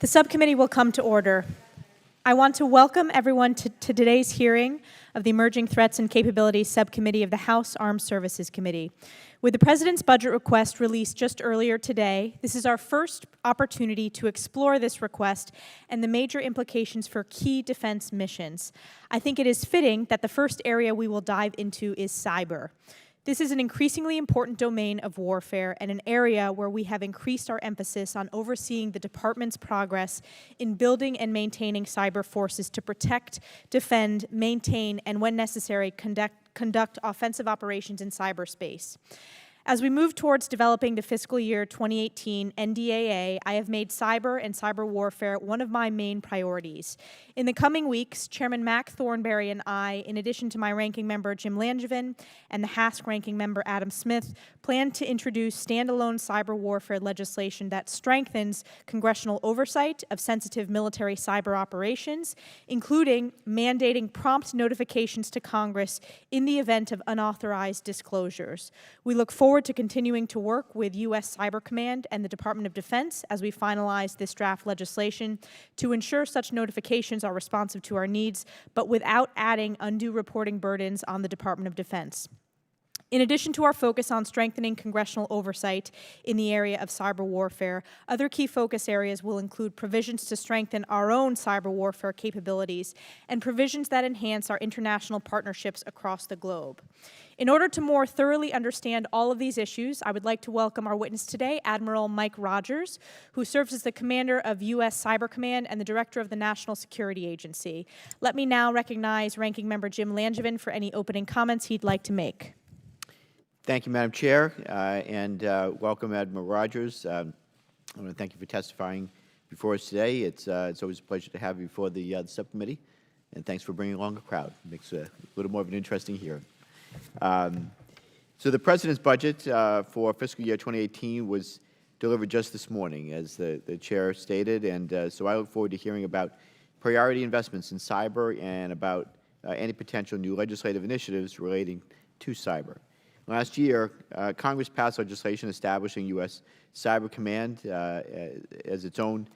The subcommittee will come to order. I want to welcome everyone to today's hearing of the Emerging Threats and Capabilities Subcommittee of the House Armed Services Committee. With the President's budget request released just earlier today, this is our first opportunity to explore this request and the major implications for key defense missions. I think it is fitting that the first area we will dive into is cyber. This is an increasingly important domain of warfare and an area where we have increased our emphasis on overseeing the Department's progress in building and maintaining cyber forces to protect, defend, maintain, and when necessary, conduct offensive operations in cyberspace. As we move towards developing the fiscal year 2018 NDAA, I have made cyber and cyber warfare one of my main priorities. In the coming weeks, Chairman Mac Thornberry and I, in addition to my ranking member Jim Langevin and the HASC ranking member Adam Smith, plan to introduce standalone cyber warfare legislation that strengthens congressional oversight of sensitive military cyber operations, including mandating prompt notifications to Congress in the event of unauthorized disclosures. We look forward to continuing to work with U.S. Cyber Command and the Department of Defense as we finalize this draft legislation to ensure such notifications are responsive to our needs, but without adding undue reporting burdens on the Department of Defense. In addition to our focus on strengthening congressional oversight in the area of cyber warfare, other key focus areas will include provisions to strengthen our own cyber warfare capabilities and provisions that enhance our international partnerships across the globe. In order to more thoroughly understand all of these issues, I would like to welcome our witness today, Admiral Mike Rogers, who serves as the commander of U.S. Cyber Command and the director of the National Security Agency. Let me now recognize Ranking Member Jim Langevin for any opening comments he'd like to make. Thank you, Madam Chair, and welcome, Admiral Rogers. I want to thank you for testifying before us today. It's always a pleasure to have you before the subcommittee, and thanks for bringing along a crowd. It makes a little more of an interesting hearing. So the President's budget for fiscal year 2018 was delivered just this morning, as the Chair stated, and so I look forward to hearing about priority investments in cyber and about any potential new legislative initiatives relating to cyber. Last year, Congress passed legislation establishing U.S. Cyber Command as its own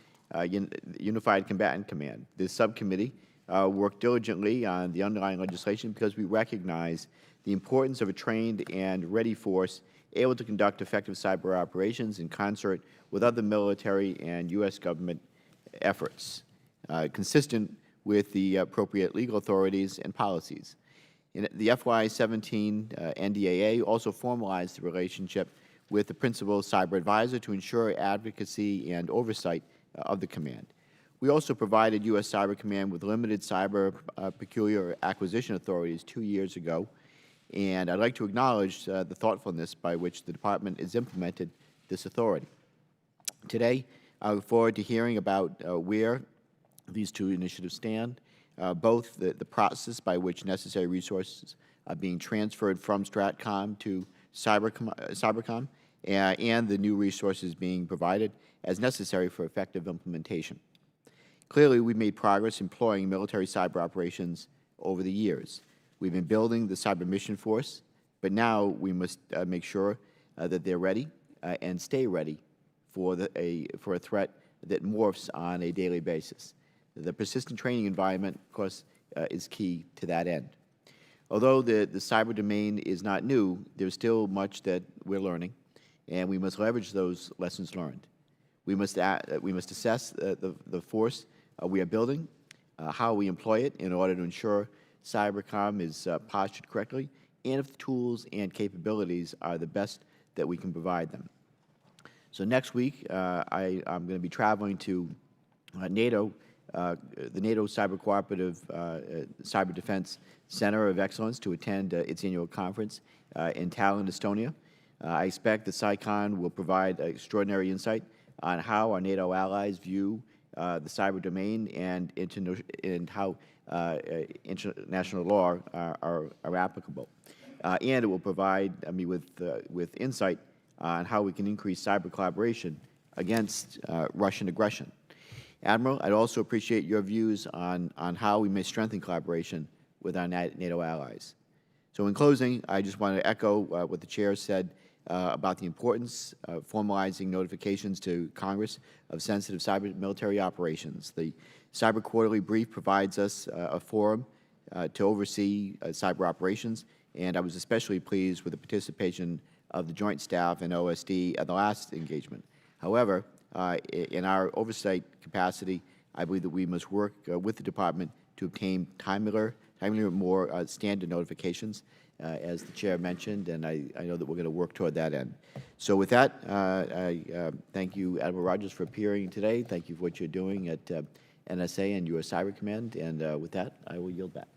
unified combatant command. This subcommittee worked diligently on the underlying legislation because we recognize the importance of a trained and ready force able to conduct effective cyber operations in concert with other military and U.S. government efforts, consistent with the appropriate legal authorities and policies. The FY18 NDAA also formalized the relationship with the Principal Cyber Advisor to ensure advocacy and oversight of the command. We also provided U.S. Cyber Command with limited cyber peculiar acquisition authorities 2 years ago, and I'd like to acknowledge the thoughtfulness by which the Department has implemented this authority. Today, I look forward to hearing about where these two initiatives stand, both the process by which necessary resources are being transferred from STRATCOM to CYBERCOM, and the new resources being provided as necessary for effective implementation. Clearly, we've made progress employing military cyber operations over the years. We've been building the cyber mission force, but now we must make sure that they're ready and stay ready for a threat that morphs on a daily basis. The persistent training environment, of course, is key to that end. Although the cyber domain is not new, there's still much that we're learning, and we must leverage those lessons learned. We must assess the force we are building, how we employ it in order to ensure CYBERCOM is postured correctly, and if the tools and capabilities are the best that we can provide them. So next week, I'm going to be traveling to NATO, the NATO Cyber Cooperative Cyber Defense Center of Excellence to attend its annual conference in Tallinn, Estonia. I expect that CyCon will provide extraordinary insight on how our NATO allies view the cyber domain and how international law are applicable. And it will provide me with insight on how we can increase cyber collaboration against Russian aggression. Admiral, I'd also appreciate your views on how we may strengthen collaboration with our NATO allies. So in closing, I just want to echo what the Chair said about the importance of formalizing notifications to Congress of sensitive cyber military operations. The Cyber Quarterly Brief provides us a forum to oversee cyber operations, and I was especially pleased with the participation of the Joint Staff and OSD at the last engagement. However, in our oversight capacity, I believe that we must work with the Department to obtain timelier, more standard notifications, as the Chair mentioned, and I know that we're going to work toward that end. So with that, I thank you, Admiral Rogers, for appearing today. Thank you for what you're doing at NSA and U.S. Cyber Command, and with that, I will yield back.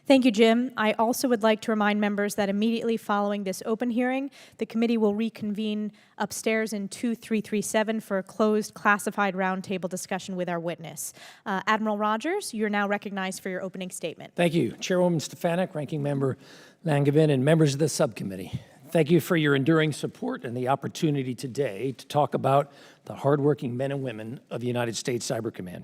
Thank you, Jim. I also would like to remind members that immediately following this open hearing, the committee will reconvene upstairs in 2337 for a closed classified roundtable discussion with our witness. Admiral Rogers, you're now recognized for your opening statement. Thank you, Chairwoman Stefanik, Ranking Member Langevin, and members of the subcommittee. Thank you for your enduring support and the opportunity today to talk about the hardworking men and women of the United States Cyber Command.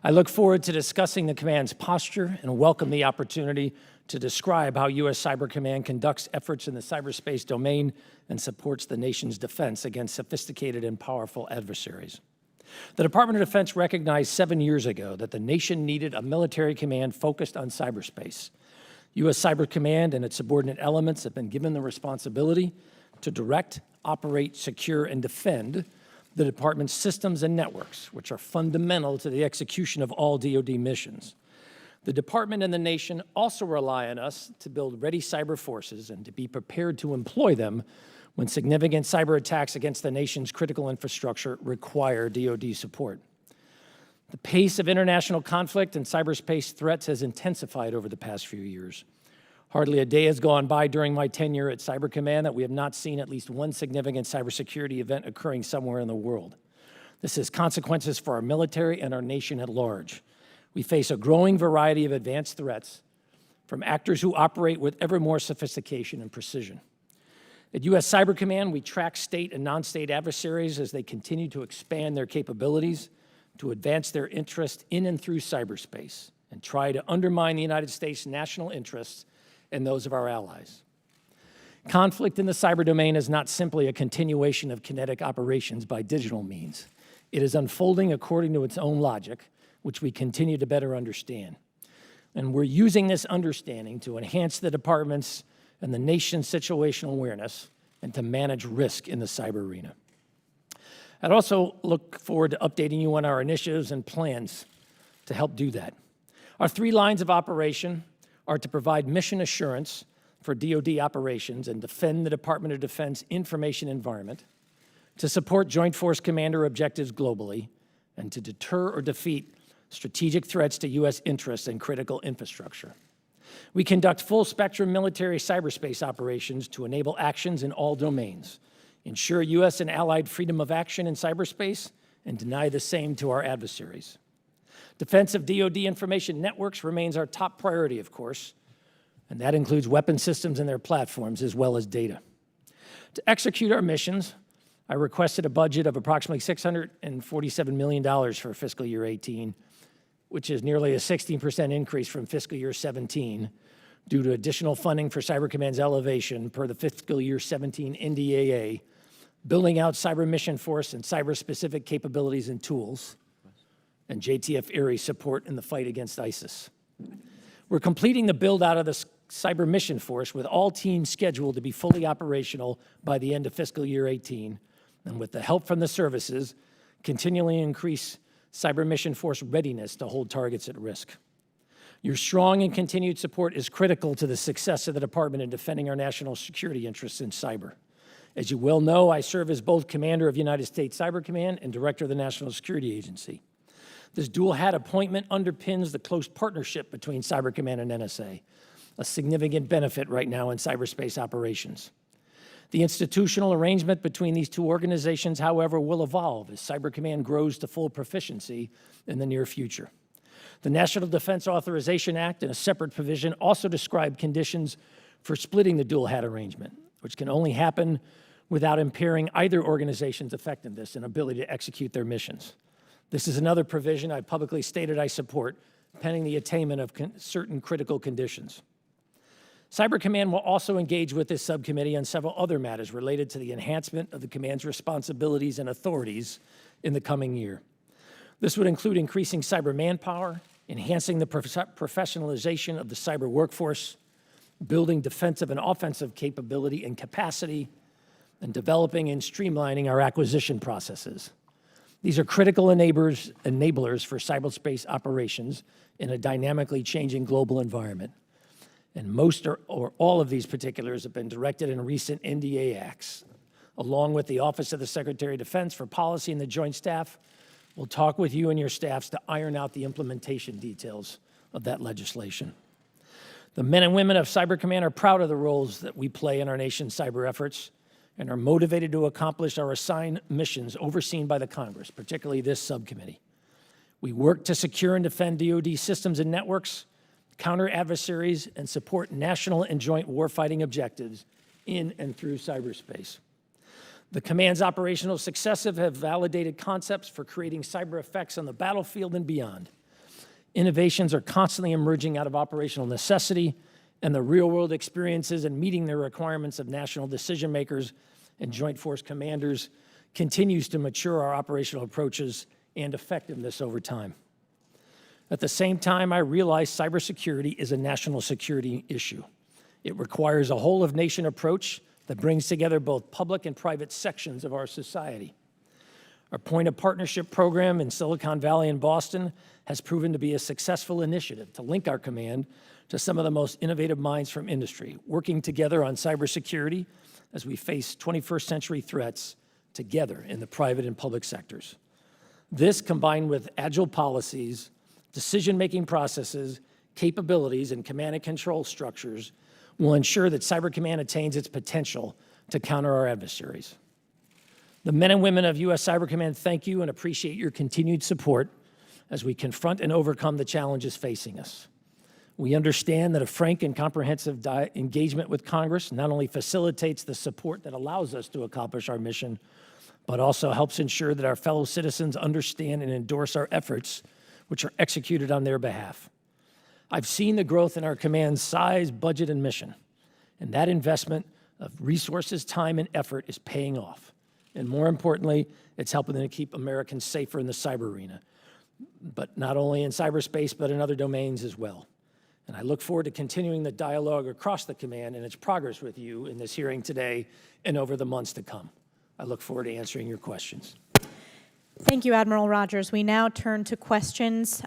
I look forward to discussing the command's posture and welcome the opportunity to describe how U.S. Cyber Command conducts efforts in the cyberspace domain and supports the nation's defense against sophisticated and powerful adversaries. The Department of Defense recognized 7 years ago that the nation needed a military command focused on cyberspace. U.S. Cyber Command and its subordinate elements have been given the responsibility to direct, operate, secure, and defend the Department's systems and networks, which are fundamental to the execution of all DOD missions. The Department and the nation also rely on us to build ready cyber forces and to be prepared to employ them when significant cyber attacks against the nation's critical infrastructure require DOD support. The pace of international conflict and cyberspace threats has intensified over the past few years. Hardly a day has gone by during my tenure at Cyber Command that we have not seen at least one significant cybersecurity event occurring somewhere in the world. This has consequences for our military and our nation at large. We face a growing variety of advanced threats from actors who operate with ever more sophistication and precision. At U.S. Cyber Command, we track state and non-state adversaries as they continue to expand their capabilities to advance their interest in and through cyberspace and try to undermine the United States' national interests and those of our allies. Conflict in the cyber domain is not simply a continuation of kinetic operations by digital means. It is unfolding according to its own logic, which we continue to better understand. And we're using this understanding to enhance the department's and the nation's situational awareness and to manage risk in the cyber arena. I'd also look forward to updating you on our initiatives and plans to help do that. Our 3 lines of operation are to provide mission assurance for DOD operations and defend the Department of Defense information environment, to support Joint Force Commander objectives globally, and to deter or defeat strategic threats to U.S. interests and critical infrastructure. We conduct full-spectrum military cyberspace operations to enable actions in all domains, ensure U.S. and allied freedom of action in cyberspace, and deny the same to our adversaries. Defense of DOD information networks remains our top priority, of course, and that includes weapon systems and their platforms, as well as data. To execute our missions, I requested a budget of approximately $647 million for fiscal year 18, which is nearly a 16% increase from fiscal year 17, due to additional funding for Cyber Command's elevation per the fiscal year 17 NDAA, building out cyber mission force and cyber-specific capabilities and tools, and JTF Ares support in the fight against ISIS. We're completing the build-out of the cyber mission force with all teams scheduled to be fully operational by the end of fiscal year 18, and with the help from the services, continually increase cyber mission force readiness to hold targets at risk. Your strong and continued support is critical to the success of the Department in defending our national security interests in cyber. As you well know, I serve as both Commander of United States Cyber Command and Director of the National Security Agency. This dual-hat appointment underpins the close partnership between Cyber Command and NSA, a significant benefit right now in cyberspace operations. The institutional arrangement between these 2 organizations, however, will evolve as Cyber Command grows to full proficiency in the near future. The National Defense Authorization Act and a separate provision also describe conditions for splitting the dual-hat arrangement, which can only happen without impairing either organization's effectiveness and ability to execute their missions. This is another provision I publicly stated I support, pending the attainment of certain critical conditions. Cyber Command will also engage with this subcommittee on several other matters related to the enhancement of the command's responsibilities and authorities in the coming year. This would include increasing cyber manpower, enhancing the professionalization of the cyber workforce, building defensive and offensive capability and capacity, and developing and streamlining our acquisition processes. These are critical enablers for cyberspace operations in a dynamically changing global environment. And most or all of these particulars have been directed in recent NDA acts. Along with the Office of the Secretary of Defense for Policy and the Joint Staff, we'll talk with you and your staffs to iron out the implementation details of that legislation. The men and women of Cyber Command are proud of the roles that we play in our nation's cyber efforts and are motivated to accomplish our assigned missions overseen by the Congress, particularly this subcommittee. We work to secure and defend DOD systems and networks, counter adversaries, and support national and joint warfighting objectives in and through cyberspace. The command's operational successes have validated concepts for creating cyber effects on the battlefield and beyond. Innovations are constantly emerging out of operational necessity, and the real-world experiences and meeting the requirements of national decision makers and joint force commanders continues to mature our operational approaches and effectiveness over time. At the same time, I realize cybersecurity is a national security issue. It requires a whole-of-nation approach that brings together both public and private sections of our society. Our Point of Partnership program in Silicon Valley and Boston has proven to be a successful initiative to link our command to some of the most innovative minds from industry, working together on cybersecurity as we face 21st century threats together in the private and public sectors. This, combined with agile policies, decision-making processes, capabilities, and command and control structures will ensure that Cyber Command attains its potential to counter our adversaries. The men and women of U.S. Cyber Command thank you and appreciate your continued support as we confront and overcome the challenges facing us. We understand that a frank and comprehensive engagement with Congress not only facilitates the support that allows us to accomplish our mission, but also helps ensure that our fellow citizens understand and endorse our efforts, which are executed on their behalf. I've seen the growth in our command's size, budget, and mission, and that investment of resources, time, and effort is paying off. And more importantly, it's helping them to keep Americans safer in the cyber arena, but not only in cyberspace, but in other domains as well. And I look forward to continuing the dialogue across the command and its progress with you in this hearing today and over the months to come. I look forward to answering your questions. Thank you, Admiral Rogers. We now turn to questions.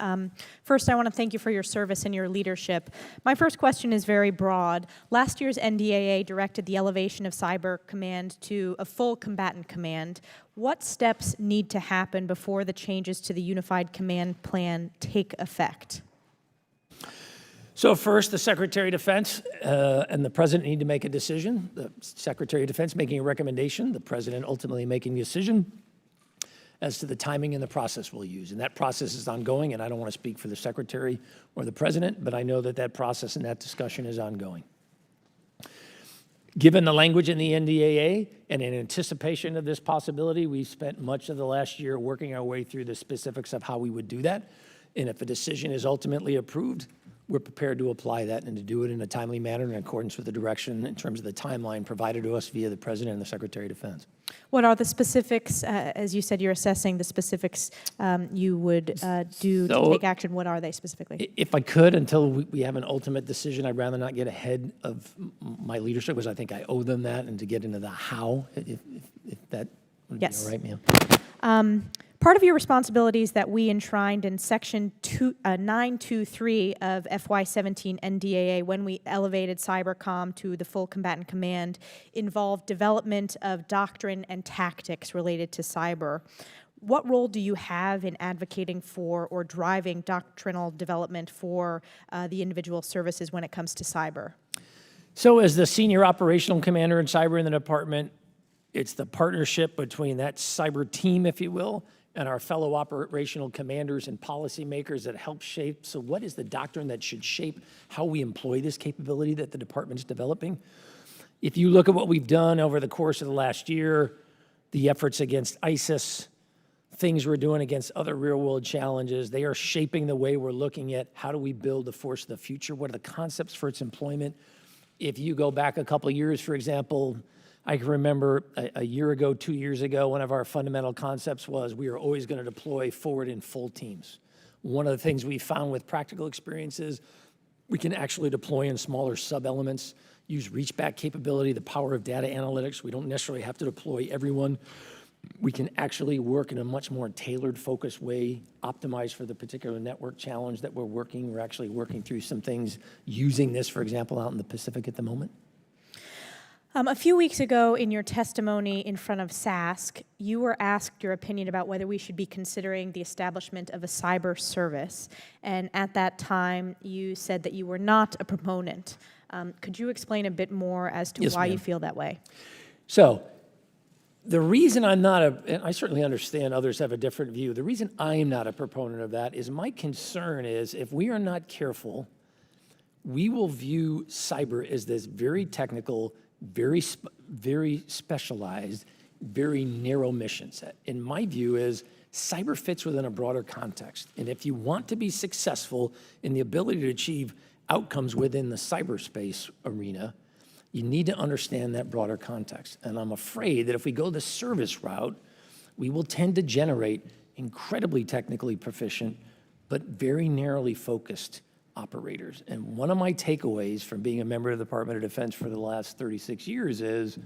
First, I want to thank you for your service and your leadership. My first question is very broad. Last year's NDAA directed the elevation of Cyber Command to a full combatant command. What steps need to happen before the changes to the Unified Command Plan take effect? So first, the Secretary of Defense and the President need to make a decision. The Secretary of Defense making a recommendation, the President ultimately making the decision as to the timing and the process we'll use. And that process is ongoing, and I don't want to speak for the Secretary or the President, but I know that that process and that discussion is ongoing. Given the language in the NDAA and in anticipation of this possibility, we spent much of the last year working our way through the specifics of how we would do that. And if a decision is ultimately approved, we're prepared to apply that and to do it in a timely manner in accordance with the direction in terms of the timeline provided to us via the President and the Secretary of Defense. What are the specifics, as you said, you're assessing the specifics you would do to take action. What are they specifically? If I could, until we have an ultimate decision, I'd rather not get ahead of my leadership, because I think I owe them that, and to get into the how, if that would be all right, ma'am. Part of your responsibilities that we enshrined in Section 923 of FY17 NDAA when we elevated CYBERCOM to the full combatant command involved development of doctrine and tactics related to cyber. What role do you have in advocating for or driving doctrinal development for the individual services when it comes to cyber? So as the senior operational commander in cyber in the department, it's the partnership between that cyber team, if you will, and our fellow operational commanders and policymakers that help shape. So what is the doctrine that should shape how we employ this capability that the department's developing? If you look at what we've done over the course of the last year, the efforts against ISIS, things we're doing against other real-world challenges, they are shaping the way we're looking at how do we build the force of the future, what are the concepts for its employment, If you go back a couple of years, for example, I can remember a year ago, 2 years ago, one of our fundamental concepts was we are always going to deploy forward in full teams. One of the things we found with practical experience is we can actually deploy in smaller sub-elements, use reach-back capability, the power of data analytics. We don't necessarily have to deploy everyone. We can actually work in a much more tailored, focused way, optimized for the particular network challenge that we're working. We're actually working through some things using this, for example, out in the Pacific at the moment. A few weeks ago in your testimony in front of SASC, you were asked your opinion about whether we should be considering the establishment of a cyber service. And at that time, you said that you were not a proponent. Could you explain a bit more as to why you feel that way? So the reason I'm not and I certainly understand others have a different view, the reason I am not a proponent of that is my concern is if we are not careful, we will view cyber as this very technical, very specialized, very narrow mission set. And my view is cyber fits within a broader context. And if you want to be successful in the ability to achieve outcomes within the cyberspace arena, you need to understand that broader context. And I'm afraid that if we go the service route, we will tend to generate incredibly technically proficient, but very narrowly focused operators. And one of my takeaways from being a member of the Department of Defense for the last 36 years is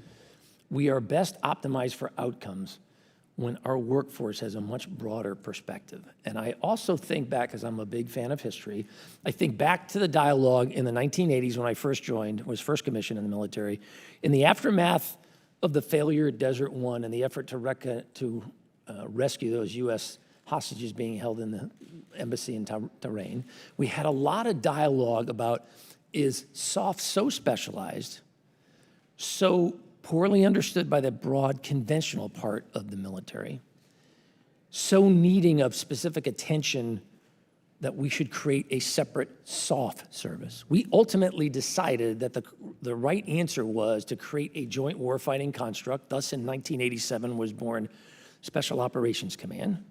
we are best optimized for outcomes when our workforce has a much broader perspective. And I also think back, because I'm a big fan of history, I think back to the dialogue in the 1980s when I first joined, was first commissioned in the military. In the aftermath of the failure at Desert One and the effort to rescue those U.S. hostages being held in the embassy in Tehran, we had a lot of dialogue about, is SOF so specialized, so poorly understood by the broad conventional part of the military, so needing of specific attention that we should create a separate SOF service. We ultimately decided that the right answer was to create a joint warfighting construct. Thus, in 1987 was born Special Operations Command.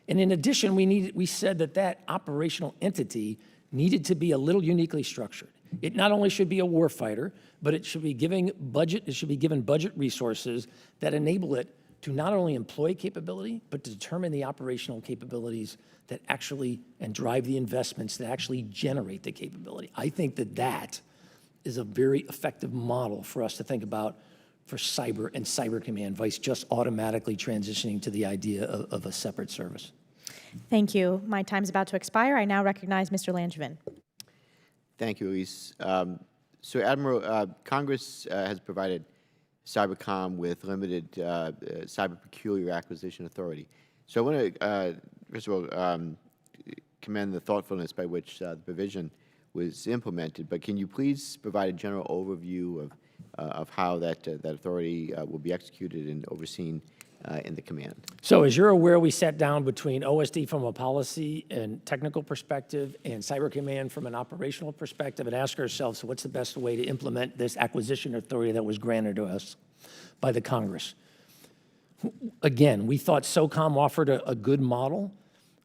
And in addition, we said that that operational entity needed to be a little uniquely structured. It not only should be a warfighter, but it should be given budget resources that enable it to not only employ capability, but to determine the operational capabilities that actually, and drive the investments that actually generate the capability. I think that that is a very effective model for us to think about for cyber and cyber command, vice just automatically transitioning to the idea of a separate service. Thank you. My time's about to expire. I now recognize Mr. Langevin. Thank you, Elise. So, Admiral, Congress has provided CYBERCOM with limited cyber peculiar acquisition authority. So I want to, first of all, commend the thoughtfulness by which the provision was implemented, but can you please provide a general overview of how that authority will be executed and overseen in the command? So as you're aware, we sat down between OSD from a policy and technical perspective and Cyber Command from an operational perspective and asked ourselves, so what's the best way to implement this acquisition authority that was granted to us by the Congress? Again, we thought SOCOM offered a good model.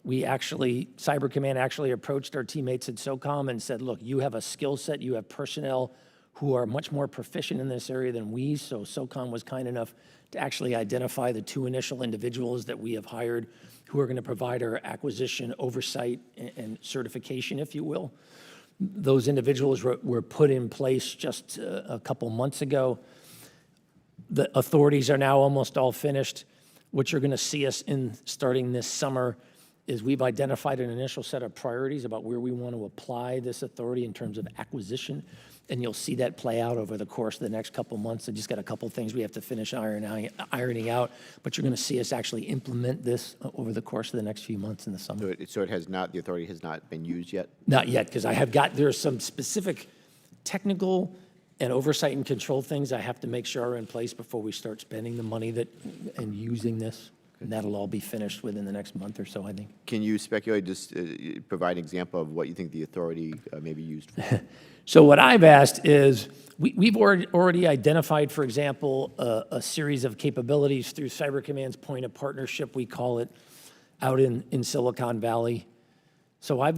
Cyber Command actually approached our teammates at SOCOM and said, look, you have a skill set, you have personnel who are much more proficient in this area than we, so SOCOM was kind enough to actually identify the two initial individuals that we have hired who are going to provide our acquisition oversight and certification, if you will. Those individuals were put in place just a couple months ago. The authorities are now almost all finished. What you're going to see us in starting this summer is we've identified an initial set of priorities about where we want to apply this authority in terms of acquisition, and you'll see that play out over the course of the next couple months. I just got a couple things we have to finish ironing out, but you're going to see us actually implement this over the course of the next few months in the summer. So it has not, the authority has not been used yet? Not yet, because there are some specific technical and oversight and control things I have to make sure are in place before we start spending the money and using this. And that'll all be finished within the next month or so, I think. Can you speculate, just provide an example of what you think the authority may be used for? So what I've asked is, we've already identified, for example, a series of capabilities through Cyber Command's point of partnership, we call it, out in Silicon Valley, So I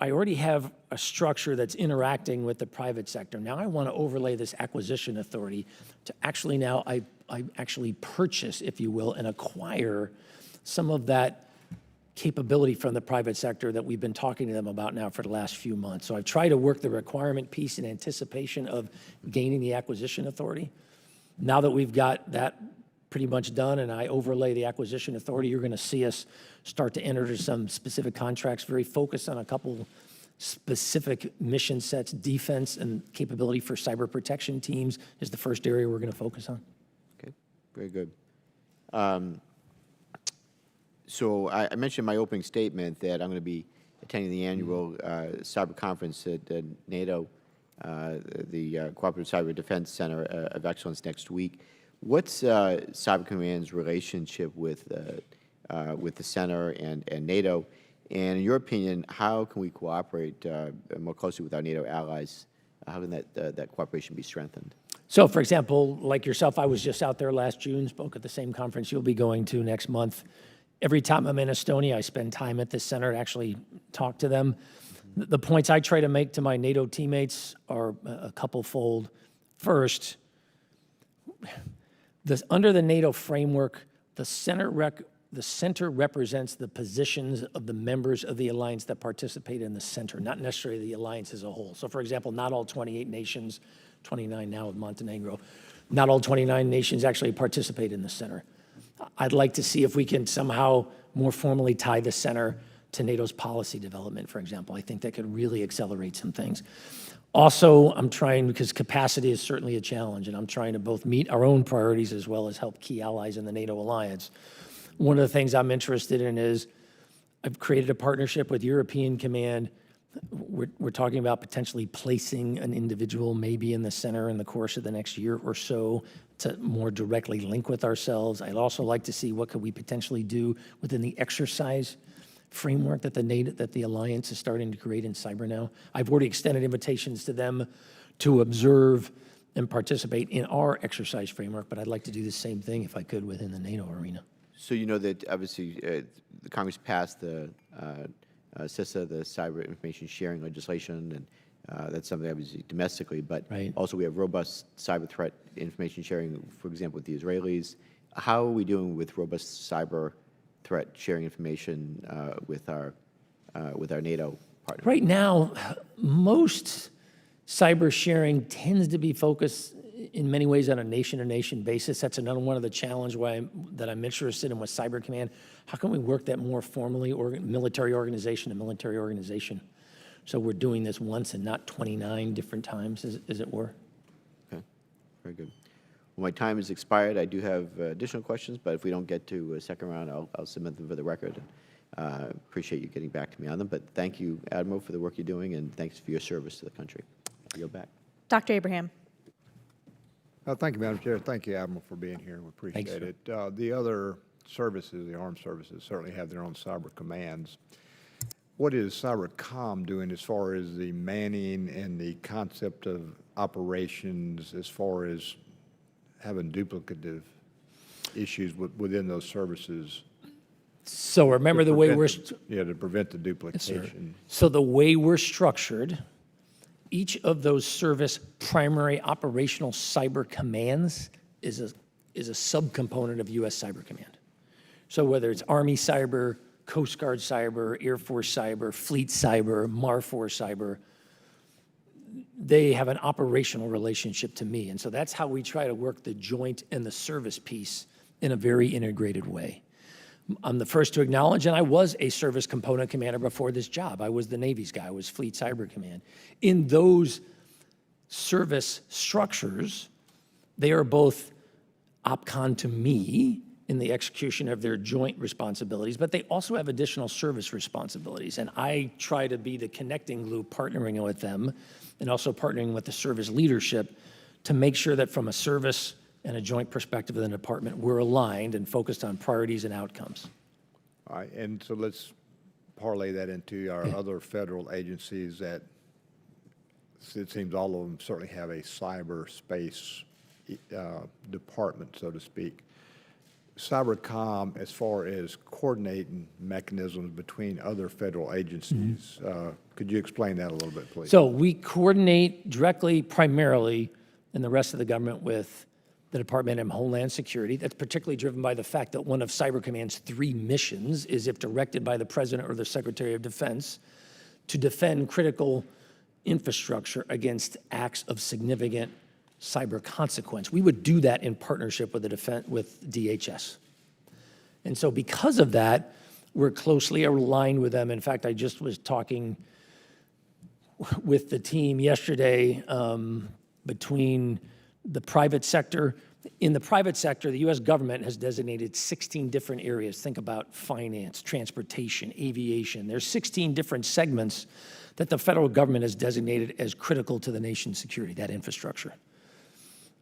already have a structure that's interacting with the private sector. Now I want to overlay this acquisition authority to actually now I actually purchase, if you will, and acquire some of that capability from the private sector that we've been talking to them about now for the last few months. So I've tried to work the requirement piece in anticipation of gaining the acquisition authority. Now that we've got that pretty much done and I overlay the acquisition authority, you're going to see us start to enter into some specific contracts, very focused on a couple specific mission sets. Defense and capability for cyber protection teams is the first area we're going to focus on. Okay, very good. So I mentioned in my opening statement that I'm going to be attending the annual cyber conference at NATO, the Cooperative Cyber Defense Center of Excellence next week. What's Cyber Command's relationship with the center and NATO? And in your opinion, how can we cooperate more closely with our NATO allies? How can that cooperation be strengthened? So, for example, like yourself, I was just out there last June, spoke at the same conference you'll be going to next month. Every time I'm in Estonia, I spend time at this center to actually talk to them. The points I try to make to my NATO teammates are a couple-fold. First, under the NATO framework, the center represents the positions of the members of the alliance that participate in the center, not necessarily the alliance as a whole. So, for example, not all 28 nations, 29 now with Montenegro, not all 29 nations actually participate in the center. I'd like to see if we can somehow more formally tie the center to NATO's policy development, for example. I think that could really accelerate some things. Also, I'm trying, because capacity is certainly a challenge, and I'm trying to both meet our own priorities as well as help key allies in the NATO alliance. One of the things I'm interested in is I've created a partnership with European Command. We're talking about potentially placing an individual maybe in the center in the course of the next year or so to more directly link with ourselves. I'd also like to see what could we potentially do within the exercise framework that the alliance is starting to create in cyber now. I've already extended invitations to them to observe and participate in our exercise framework, but I'd like to do the same thing if I could within the NATO arena. So you know that obviously the Congress passed the CISA, the Cyber Information Sharing legislation, and that's something obviously domestically, but right. Also we have robust cyber threat information sharing, for example, with the Israelis. How are we doing with robust cyber threat sharing information with our NATO partners? Right now, most cyber sharing tends to be focused in many ways on a nation-to-nation basis. That's another one of the challenges that I'm interested in with Cyber Command. How can we work that more formally, military organization to military organization? So we're doing this once and not 29 different times, as it were. Okay, very good. Well, my time has expired. I do have additional questions, but if we don't get to a second round, I'll submit them for the record. Appreciate you getting back to me on them, but thank you, Admiral, for the work you're doing, and thanks for your service to the country. I yield back. Dr. Abraham. Thank you, Madam Chair. Thank you, Admiral, for being here. We appreciate it. The other services, the armed services, certainly have their own cyber commands. What is CYBERCOM doing as far as the manning and the concept of operations, as far as having duplicative issues within those services? So remember the way we're... to prevent the duplication. Yes, so the way we're structured, each of those service primary operational cyber commands is a subcomponent of U.S. Cyber Command. So whether it's Army Cyber, Coast Guard Cyber, Air Force Cyber, Fleet Cyber, MARFOR Cyber, they have an operational relationship to me. And so that's how we try to work the joint and the service piece in a very integrated way. I'm the first to acknowledge, and I was a service component commander before this job. I was the Navy's guy. I was Fleet Cyber Command. In those service structures, they are both OPCON to me in the execution of their joint responsibilities, but they also have additional service responsibilities. And I try to be the connecting glue, partnering with them, and also partnering with the service leadership to make sure that from a service and a joint perspective of the department, we're aligned and focused on priorities and outcomes. All right, and so let's parlay that into our other federal agencies that it seems all of them certainly have a cyberspace department, so to speak. CYBERCOM, as far as coordinating mechanisms between other federal agencies, could you explain that a little bit, please? So we coordinate directly, primarily, and the rest of the government with the Department of Homeland Security. That's particularly driven by the fact that one of Cyber Command's 3 missions is, if directed by the President or the Secretary of Defense, to defend critical infrastructure against acts of significant cyber consequence. We would do that in partnership with with DHS. And so because of that, we're closely aligned with them. In fact, I just was talking with the team yesterday between the private sector. In the private sector, the U.S. government has designated 16 different areas. Think about finance, transportation, aviation. There's 16 different segments that the federal government has designated as critical to the nation's security, that infrastructure.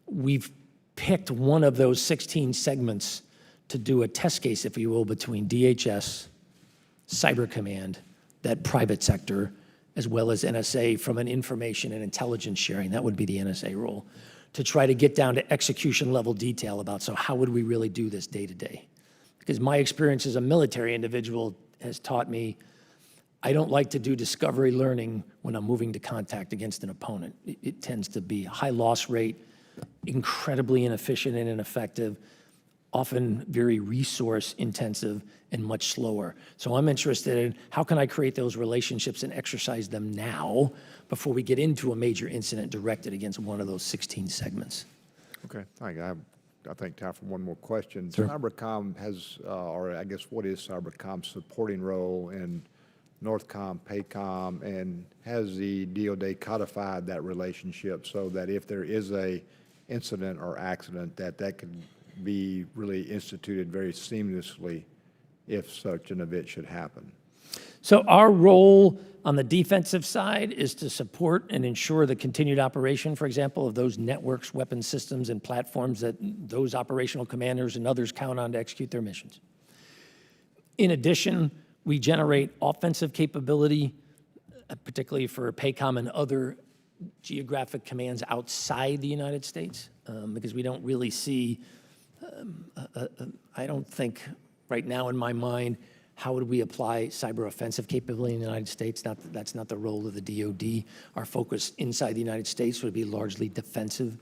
We've picked one of those 16 segments to do a test case, if you will, between DHS, Cyber Command, that private sector, as well as NSA from an information and intelligence sharing. That would be the NSA role, to try to get down to execution level detail about, so how would we really do this day to day? Because my experience as a military individual has taught me I don't like to do discovery learning when I'm moving to contact against an opponent. It tends to be a high loss rate, incredibly inefficient and ineffective, often very resource intensive and much slower. So I'm interested in how can I create those relationships and exercise them now before we get into a major incident directed against one of those 16 segments. Okay, thank you. I think time for one more question. Sure. CYBERCOM has, or I guess what is CYBERCOM's supporting role in NORTHCOM, PACOM, and has the DOD codified that relationship so that if there is a incident or accident, that could be really instituted very seamlessly if such an event should happen? So our role on the defensive side is to support and ensure the continued operation, for example, of those networks, weapon systems, and platforms that those operational commanders and others count on to execute their missions. In addition, we generate offensive capability, particularly for PACOM and other geographic commands outside the United States, because we don't really see, I don't think right now in my mind, how would we apply cyber offensive capability in the United States? That's not the role of the DOD. Our focus inside the United States would be largely defensive.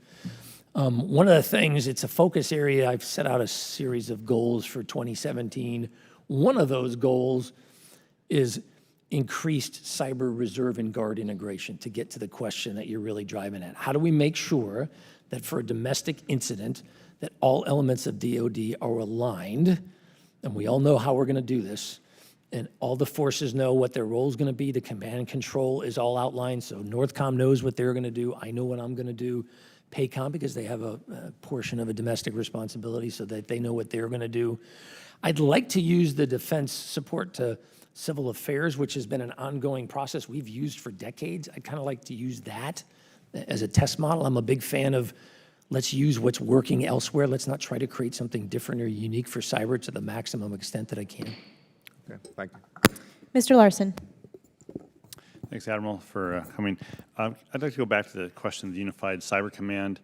One of the things, it's a focus area, I've set out a series of goals for 2017. One of those goals is increased cyber reserve and guard integration, to get to the question that you're really driving at. How do we make sure that for a domestic incident that all elements of DOD are aligned, and we all know how we're going to do this, and all the forces know what their role is going to be, the command and control is all outlined, so NORTHCOM knows what they're going to do, I know what I'm going to do, PACOM, because they have a portion of a domestic responsibility so that they know what they're going to do. I'd like to use the defense support to civil affairs, which has been an ongoing process we've used for decades. I'd kind of like to use that as a test model. I'm a big fan of let's use what's working elsewhere. Let's not try to create something different or unique for cyber to the maximum extent that I can. Okay, thank you. Mr. Larson. Thanks, Admiral, for coming. I'd like to go back to the question of the Unified Cyber Command,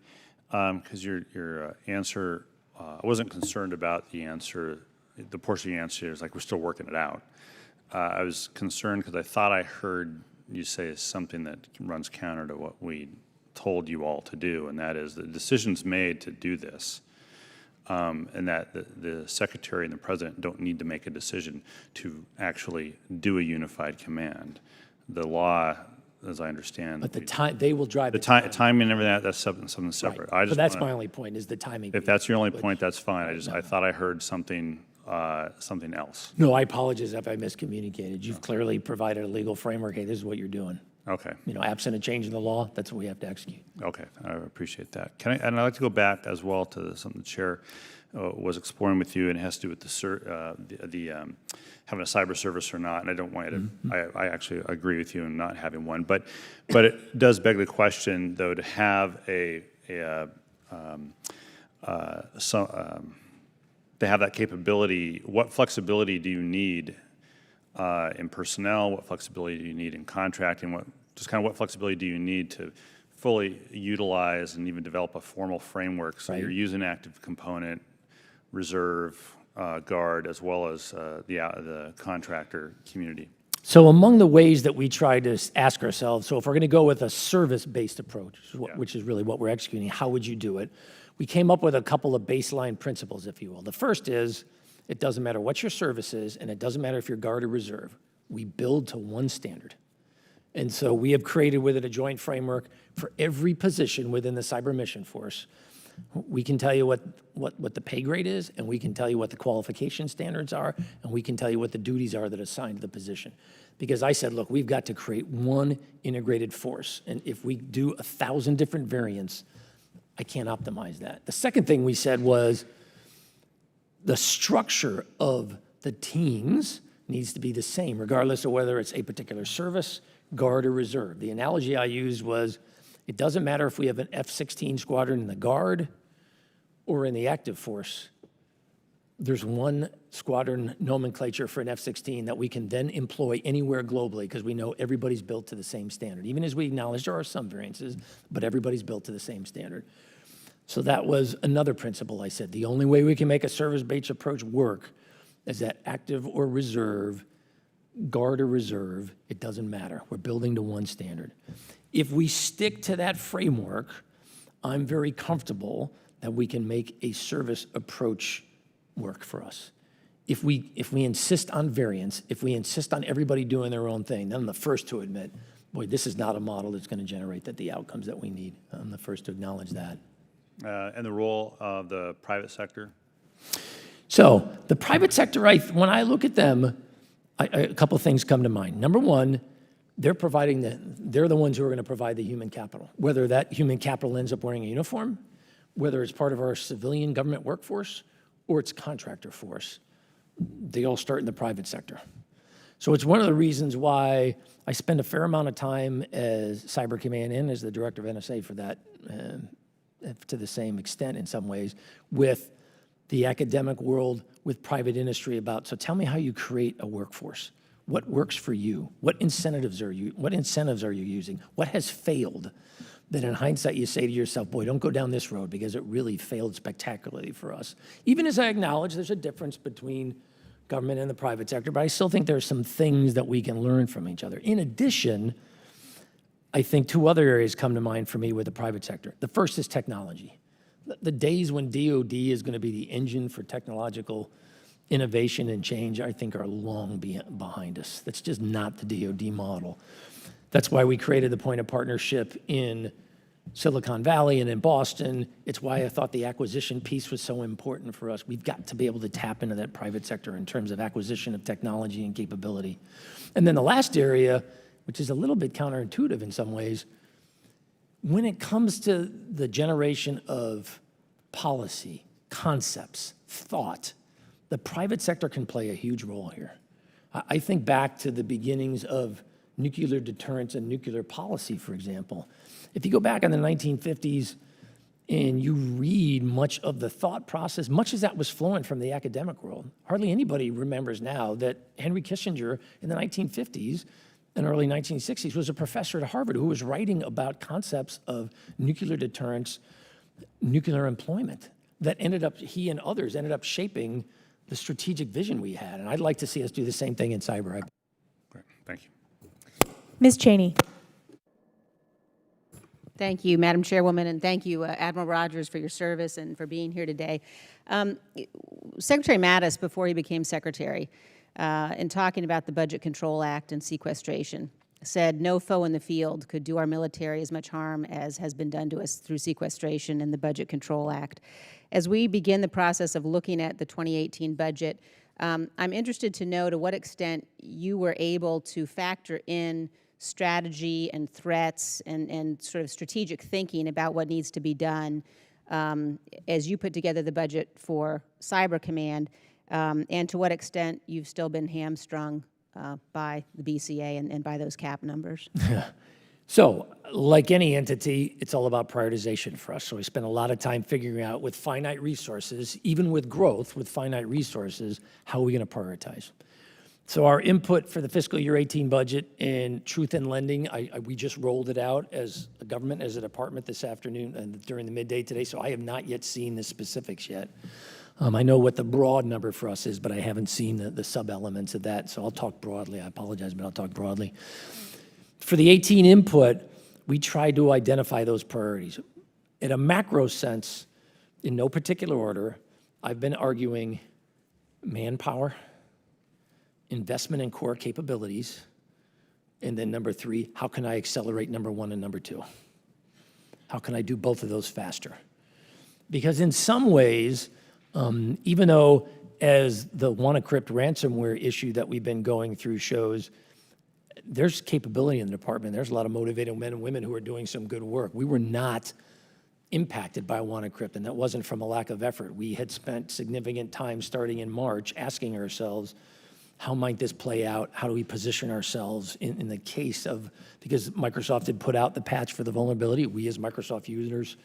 because your answer, I wasn't concerned about the answer. The portion of the answer is like we're still working it out. I was concerned because I thought I heard you say something that runs counter to what we told you all to do, and that is the decision's made to do this, and that the Secretary and the President don't need to make a decision to actually do a unified command. The law, as I understand, But the time, they will drive the timing and everything, that's something separate. Right. I just But that's wanna- my only point, is the timing. If that's your only point, that's fine. I thought I heard something else. No, I apologize if I miscommunicated. You've clearly provided a legal framework. Hey, this is what you're doing. Okay. You know, absent a change in the law, that's what we have to execute. Okay, I appreciate that. And I'd like to go back as well to something the chair was exploring with you, and it has to do with having a cyber service or not. And I don't want you to. I actually agree with you in not having one, but it does beg the question, though, to have to have that capability. What flexibility do you need in personnel? What flexibility do you need in contracting? What flexibility do you need to fully utilize and even develop a formal framework so Right. you're using active component reserve, guard, as well as the contractor community? So among the ways that we try to ask ourselves, so if we're going to go with a service-based approach, which is really what we're executing, how would you do it? We came up with a couple of baseline principles, if you will. The first is, it doesn't matter what your service is, and it doesn't matter if you're guard or reserve. We build to one standard. And so we have created with it a joint framework for every position within the Cyber Mission Force. We can tell you what the pay grade is, and we can tell you what the qualification standards are, and we can tell you what the duties are that are assigned to the position. Because I said, look, we've got to create one integrated force, and if we do 1,000 different variants, I can't optimize that. The second thing we said was the structure of the teams needs to be the same, regardless of whether it's a particular service, guard, or reserve. The analogy I used was, it doesn't matter if we have an F-16 squadron in the Guard or in the active force. There's one squadron nomenclature for an F-16 that we can then employ anywhere globally because we know everybody's built to the same standard. Even as we acknowledge there are some variances, but everybody's built to the same standard. So that was another principle I said. The only way we can make a service-based approach work is that active or reserve, guard or reserve, it doesn't matter. We're building to one standard. If we stick to that framework, I'm very comfortable that we can make a service approach work for us. If we insist on variance, if we insist on everybody doing their own thing, then I'm the first to admit, boy, this is not a model that's going to generate the outcomes that we need. I'm the first to acknowledge that. And the role of the private sector? So the private sector, when I look at them, a couple of things come to mind. Number one, they're the ones who are going to provide the human capital, whether that human capital ends up wearing a uniform, whether it's part of our civilian government workforce, or it's contractor force. They all start in the private sector. So it's one of the reasons why I spend a fair amount of time as Cyber Command and as the director of NSA for that, to the same extent in some ways, with the academic world, with private industry about, so tell me how you create a workforce. What works for you? What incentives are you using? What has failed? That in hindsight you say to yourself, boy, don't go down this road because it really failed spectacularly for us. Even as I acknowledge there's a difference between government and the private sector, but I still think there's some things that we can learn from each other. In addition, I think two other areas come to mind for me with the private sector. The first is technology. The days when DOD is going to be the engine for technological innovation and change, I think, are long behind us. That's just not the DOD model. That's why we created the point of partnership in Silicon Valley and in Boston. It's why I thought the acquisition piece was so important for us. We've got to be able to tap into that private sector in terms of acquisition of technology and capability. And then the last area, which is a little bit counterintuitive in some ways, when it comes to the generation of policy, concepts, thought, the private sector can play a huge role here. I think back to the beginnings of nuclear deterrence and nuclear policy, for example. If you go back in the 1950s and you read much of the thought process, much as that was flowing from the academic world, hardly anybody remembers now that Henry Kissinger in the 1950s and early 1960s was a professor at Harvard who was writing about concepts of nuclear deterrence, nuclear employment, that he and others ended up shaping the strategic vision we had. And I'd like to see us do the same thing in cyber. Great, thank you. Ms. Cheney. Thank you, Madam Chairwoman, and thank you, Admiral Rogers, for your service and for being here today. Secretary Mattis, before he became secretary, in talking about the Budget Control Act and sequestration, said no foe in the field could do our military as much harm as has been done to us through sequestration and the Budget Control Act. As we begin the process of looking at the 2018 budget, I'm interested to know to what extent you were able to factor in strategy and threats and sort of strategic thinking about what needs to be done as you put together the budget for Cyber Command, and to what extent you've still been hamstrung by the BCA and by those cap numbers. So, like any entity, it's all about prioritization for us. So we spend a lot of time figuring out with finite resources, even with growth, with finite resources, how are we going to prioritize? So our input for the fiscal year 18 budget in Truth in Lending, we just rolled it out as a government, as a department this afternoon and during the midday today, so I have not yet seen the specifics yet. I know what the broad number for us is, but I haven't seen the sub-elements of that, so I'll talk broadly. I apologize, but I'll talk broadly. For the 18 input, we tried to identify those priorities. In a macro sense, in no particular order, I've been arguing manpower, investment in core capabilities, and then number 3, how can I accelerate number 1 and number 2? How can I do both of those faster? Because in some ways, even though as the WannaCrypt ransomware issue that we've been going through shows, there's capability in the department. There's a lot of motivated men and women who are doing some good work. We were not impacted by WannaCrypt, and that wasn't from a lack of effort. We had spent significant time starting in March asking ourselves, how might this play out? How do we position ourselves in the case of, because Microsoft had put out the patch for the vulnerability, we as Microsoft users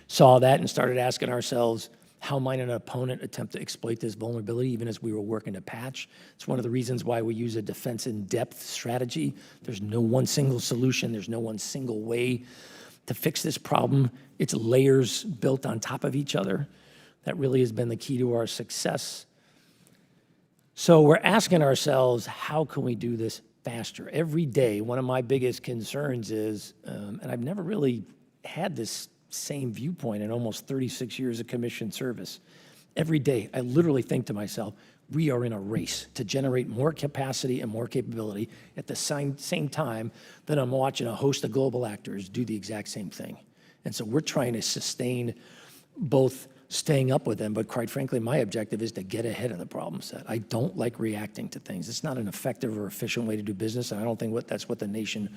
saw that and started asking ourselves, how might an opponent attempt to exploit this vulnerability even as we were working to patch? It's one of the reasons why we use a defense in depth strategy. There's no one single solution. There's no one single way to fix this problem. It's layers built on top of each other. That really has been the key to our success. So we're asking ourselves, how can we do this faster? Every day, one of my biggest concerns is, and I've never really had this same viewpoint in almost 36 years of commissioned service. Every day, I literally think to myself, we are in a race to generate more capacity and more capability at the same time that I'm watching a host of global actors do the exact same thing. And so we're trying to sustain both staying up with them, but quite frankly, my objective is to get ahead of the problem set. I don't like reacting to things. It's not an effective or efficient way to do business, and I don't think that's what the nation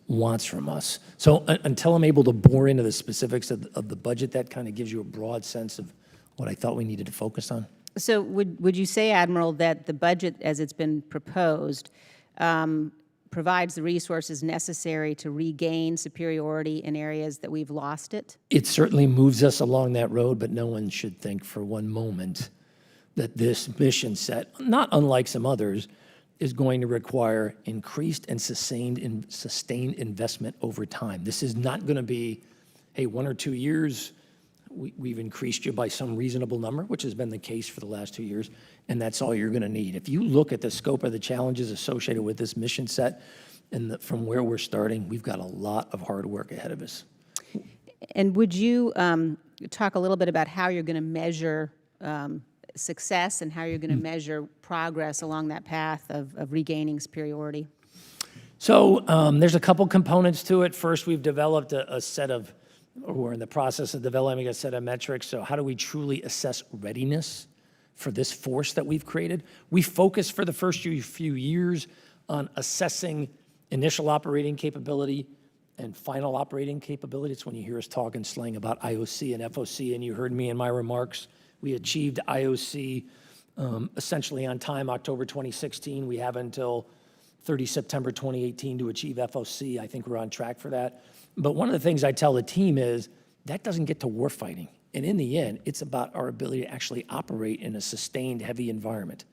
wants from us. So until I'm able to bore into the specifics of the budget, that kind of gives you a broad sense of what I thought we needed to focus on. So would you say, Admiral, that the budget as it's been proposed provides the resources necessary to regain superiority in areas that we've lost it? It certainly moves us along that road, but no one should think for one moment that this mission set, not unlike some others, is going to require increased and sustained investment over time. This is not going to be, hey, 1 or 2 years, we've increased you by some reasonable number, which has been the case for the last 2 years, and that's all you're going to need. If you look at the scope of the challenges associated with this mission set and from where we're starting, we've got a lot of hard work ahead of us. And would you talk a little bit about how you're going to measure success and how you're going to measure progress along that path of regaining superiority? So there's a couple components to it. First, we've developed a set of, or we're in the process of developing a set of metrics. So how do we truly assess readiness for this force that we've created? We focused for the first few years on assessing initial operating capability and final operating capability. It's when you hear us talk and slang about IOC and FOC, and you heard me in my remarks. We achieved IOC essentially on time, October 2016. We have until 30 September 2018 to achieve FOC. I think we're on track for that. But one of the things I tell the team is that doesn't get to warfighting. And in the end, it's about our ability to actually operate in a sustained heavy environment.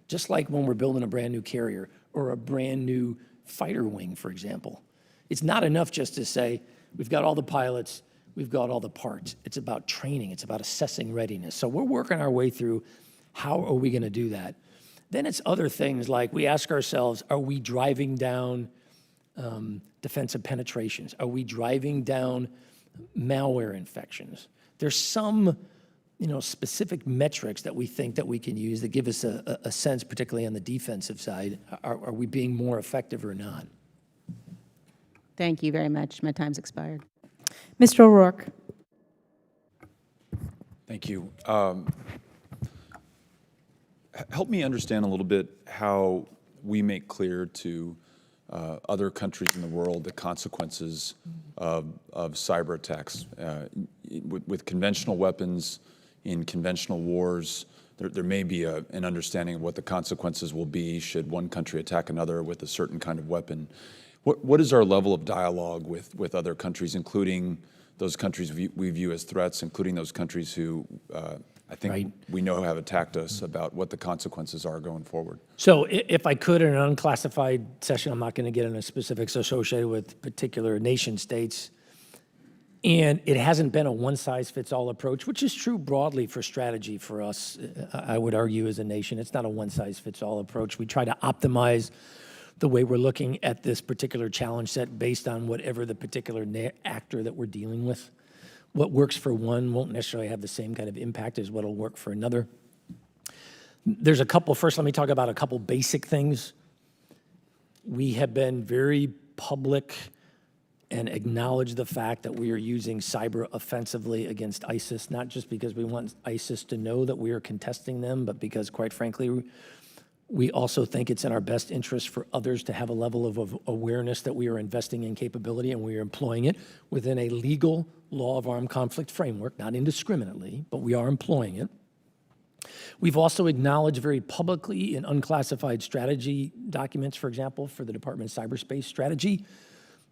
Just like when we're building a brand new carrier or a brand new fighter wing, for example. It's not enough just to say, we've got all the pilots, we've got all the parts. It's about training, it's about assessing readiness. So we're working our way through how are we gonna do that? Then it's other things like we ask ourselves, are we driving down defensive penetrations? Are we driving down malware infections? There's some specific metrics that we think that we can use that give us a sense, particularly on the defensive side, are we being more effective or not? Thank you very much. My time's expired. Mr. O'Rourke. Thank you. Help me understand a little bit how we make clear to other countries in the world the consequences of cyber attacks. With conventional weapons in conventional wars, there may be an understanding of what the consequences will be should one country attack another with a certain kind of weapon. What is our level of dialogue with other countries, including those countries we view as threats, including those countries who I think Right. we know have attacked us about what the consequences are going forward. So if I could, in an unclassified session, I'm not going to get into specifics associated with particular nation states. And it hasn't been a one-size-fits-all approach, which is true broadly for strategy for us, I would argue, as a nation. It's not a one-size-fits-all approach. We try to optimize the way we're looking at this particular challenge set based on whatever the particular actor that we're dealing with. What works for one won't necessarily have the same kind of impact as what will work for another. There's a couple, first let me talk about a couple basic things. We have been very public and acknowledge the fact that we are using cyber offensively against ISIS, not just because we want ISIS to know that we are contesting them, but because, quite frankly, we also think it's in our best interest for others to have a level of awareness that we are investing in capability and we are employing it within a legal law of armed conflict framework, not indiscriminately, but we are employing it. We've also acknowledged very publicly in unclassified strategy documents, for example, for the Department of Cyberspace strategy,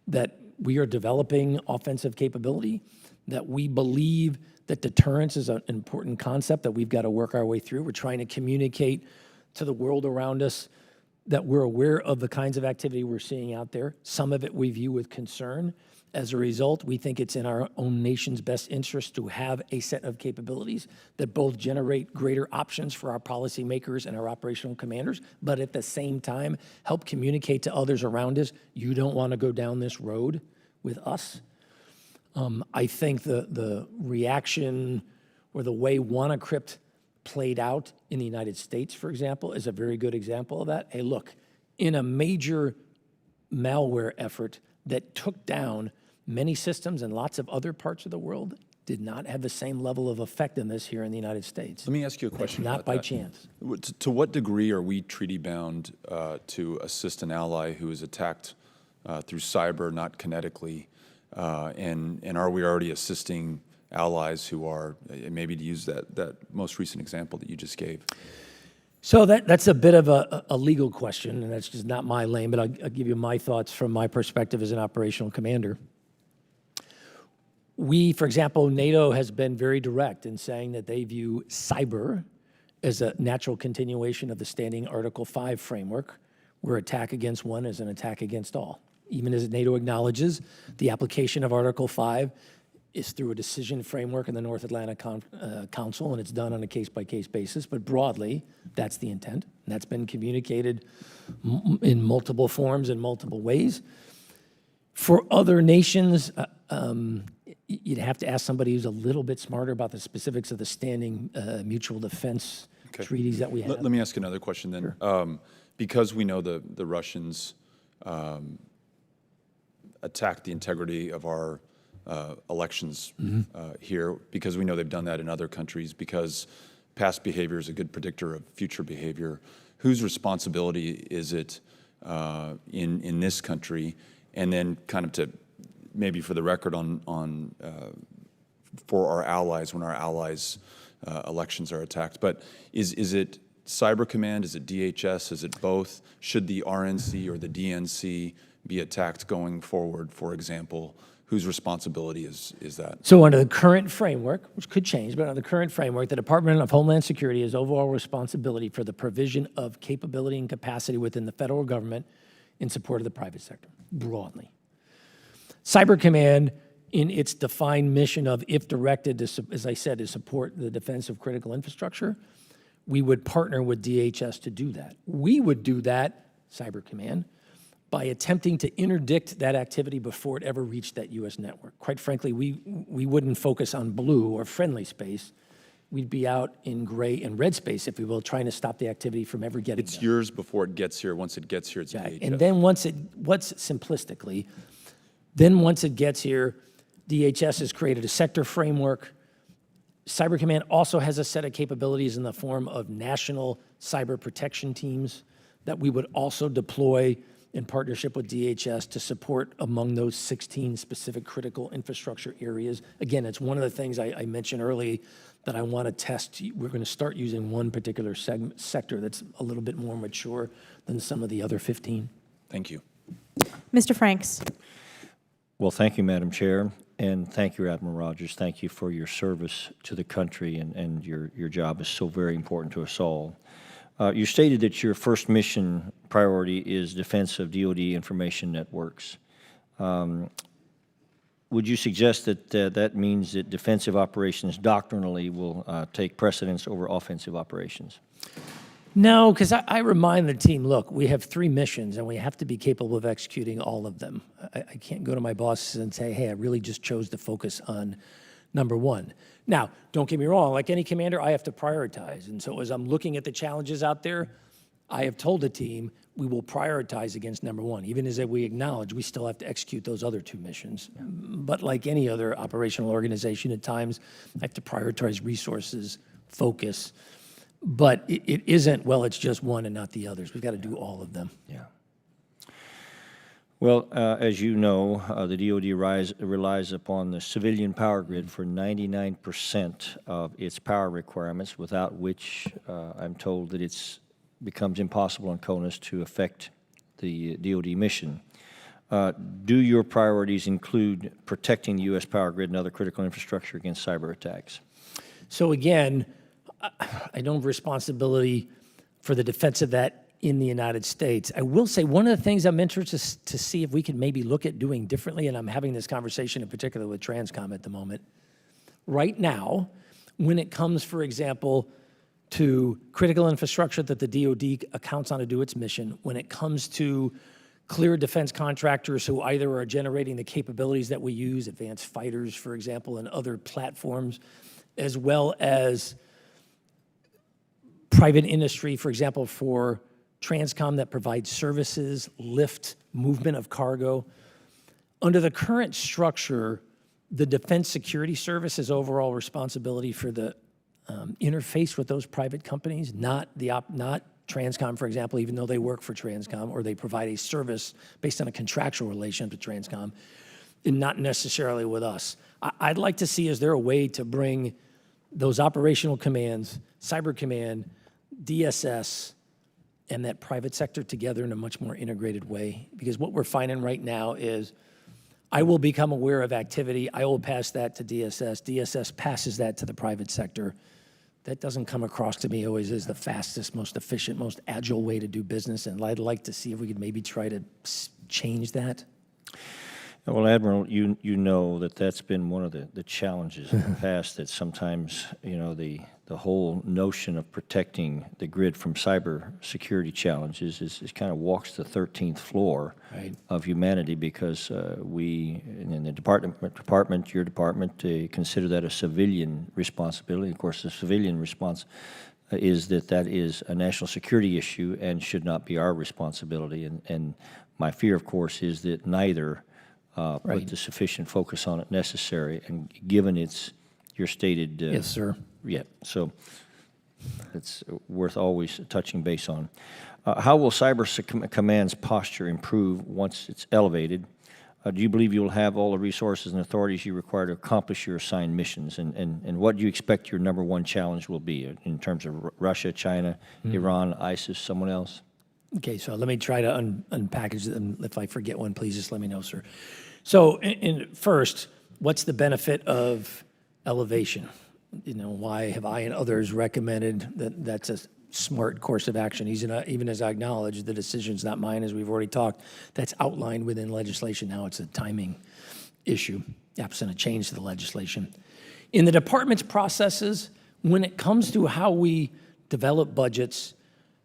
that we are developing offensive capability, that we believe that deterrence is an important concept that we've got to work our way through. We're trying to communicate to the world around us that we're aware of the kinds of activity we're seeing out there. Some of it we view with concern. As a result, we think it's in our own nation's best interest to have a set of capabilities that both generate greater options for our policymakers and our operational commanders, but at the same time, help communicate to others around us, you don't want to go down this road with us. I think the reaction or the way WannaCrypt played out in the United States, for example, is a very good example of that. Hey, look, in a major malware effort that took down many systems in lots of other parts of the world, did not have the same level of effectiveness here in the United States. Let me ask you a question Not about by that. chance. To what degree are we treaty bound to assist an ally who is attacked through cyber, not kinetically? And are we already assisting allies who are, maybe to use that most recent example that you just gave? So that's a bit of a legal question, and that's just not my lane, but I'll give you my thoughts from my perspective as an operational commander. We, for example, NATO has been very direct in saying that they view cyber as a natural continuation of the standing Article 5 framework, where attack against one is an attack against all. Even as NATO acknowledges, the application of Article 5 is through a decision framework in the North Atlantic Council, and it's done on a case-by-case basis, but broadly, that's the intent. And that's been communicated in multiple forms in multiple ways. For other nations, you'd have to ask somebody who's a little bit smarter about the specifics of the standing mutual defense treaties that we have. Let me ask another question then. Sure. Because we know the Russians attacked the integrity of our elections here, because we know they've done that in other countries, because past behavior is a good predictor of future behavior. Whose responsibility is it in this country? And then kind of to, maybe for the record on for our allies, when our allies' elections are attacked. But is it Cyber Command, is it DHS, is it both? Should the RNC or the DNC be attacked going forward, for example? Whose responsibility is that? So under the current framework, which could change, but under the current framework, the Department of Homeland Security has overall responsibility for the provision of capability and capacity within the federal government in support of the private sector, broadly. Cyber Command, in its defined mission of, if directed, to, as I said, to support the defense of critical infrastructure, we would partner with DHS to do that. We would do that, Cyber Command, by attempting to interdict that activity before it ever reached that U.S. network. Quite frankly, we wouldn't focus on blue or friendly space. We'd be out in gray and red space, if we will, trying to stop the activity from ever getting It's done. yours before it gets here. Once it gets here, it's DHS. And then once simplistically, then once it gets here, DHS has created a sector framework. Cyber Command also has a set of capabilities in the form of national cyber protection teams that we would also deploy in partnership with DHS to support among those 16 specific critical infrastructure areas. Again, it's one of the things I mentioned earlier that I want to test. We're going to start using one particular sector that's a little bit more mature than some of the other 15. Thank you. Mr. Franks. Well, thank you, Madam Chair. And thank you, Admiral Rogers. Thank you for your service to the country, and your job is so very important to us all. You stated that your first mission priority is defense of DOD information networks. Would you suggest that that means that defensive operations doctrinally will take precedence over offensive operations? No, because I remind the team, look, we have 3 missions, and we have to be capable of executing all of them. I can't go to my bosses and say, hey, I really just chose to focus on number 1. Now, don't get me wrong, like any commander, I have to prioritize. And so as I'm looking at the challenges out there, I have told the team we will prioritize against number 1, even as we acknowledge we still have to execute those other 2 missions. Yeah. But like any other operational organization, at times I have to prioritize resources, focus. But it isn't, well, it's just one and not the others. We've got to do all of them. Yeah. Well, as you know, the DOD relies upon the civilian power grid for 99% of its power requirements, without which I'm told that it becomes impossible in CONUS to affect the DOD mission. Do your priorities include protecting the U.S. power grid and other critical infrastructure against cyber attacks? So again, I don't have responsibility for the defense of that in the United States. I will say one of the things I'm interested to see if we can maybe look at doing differently, and I'm having this conversation in particular with Transcom at the moment. Right now, when it comes, for example, to critical infrastructure that the DOD accounts on to do its mission, when it comes to clear defense contractors who either are generating the capabilities that we use, advanced fighters, for example, and other platforms, as well as private industry, for example, for Transcom that provides services, lift, movement of cargo. Under the current structure, the Defense Security Service has overall responsibility for the interface with those private companies, not Transcom, for example, even though they work for Transcom or they provide a service based on a contractual relationship to Transcom, and not necessarily with us. I'd like to see, is there a way to bring those operational commands, Cyber Command, DSS, and that private sector together in a much more integrated way? Because what we're finding right now is I will become aware of activity, I will pass that to DSS, DSS passes that to the private sector. That doesn't come across to me always as the fastest, most efficient, most agile way to do business, and I'd like to see if we could maybe try to change that. Well, Admiral, you know that that's been one of the challenges in the past, that sometimes, you know, the whole notion of protecting the grid from cyber security challenges is kind of walks the 13th floor of humanity, because we, in the department, your department, consider that a civilian responsibility. Of course, the civilian response is that is a national security issue and should not be our responsibility. And my fear, of course, is that neither put the sufficient focus on it necessary, and given your stated yes, sir. Yeah, so it's worth always touching base on. How will Cyber Command's posture improve once it's elevated? Do you believe you will have all the resources and authorities you require to accomplish your assigned missions? And what do you expect your number 1 challenge will be in terms of Russia, China, Iran, ISIS, someone else? Okay, so let me try to unpackage them. If I forget one, please just let me know, sir. So first, what's the benefit of elevation? You know, why have I and others recommended that that's a smart course of action? Even as I acknowledge, the decision's not mine, as we've already talked. That's outlined within legislation. Now it's a timing issue, absent a change to the legislation. In the department's processes, when it comes to how we develop budgets,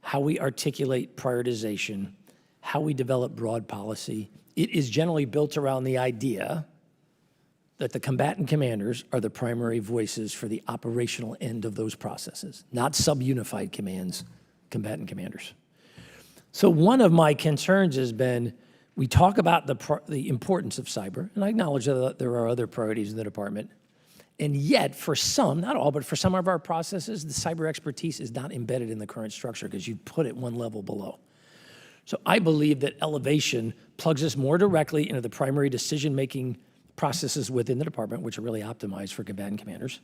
how we articulate prioritization, how we develop broad policy, it is generally built around the idea that the combatant commanders are the primary voices for the operational end of those processes, not sub-unified commands, combatant commanders. So one of my concerns has been, we talk about the importance of cyber, and I acknowledge that there are other priorities in the department, and yet for some, not all, but for some of our processes, the cyber expertise is not embedded in the current structure because you put it one level below. So I believe that elevation plugs us more directly into the primary decision-making processes within the department, which are really optimized for combatant commanders.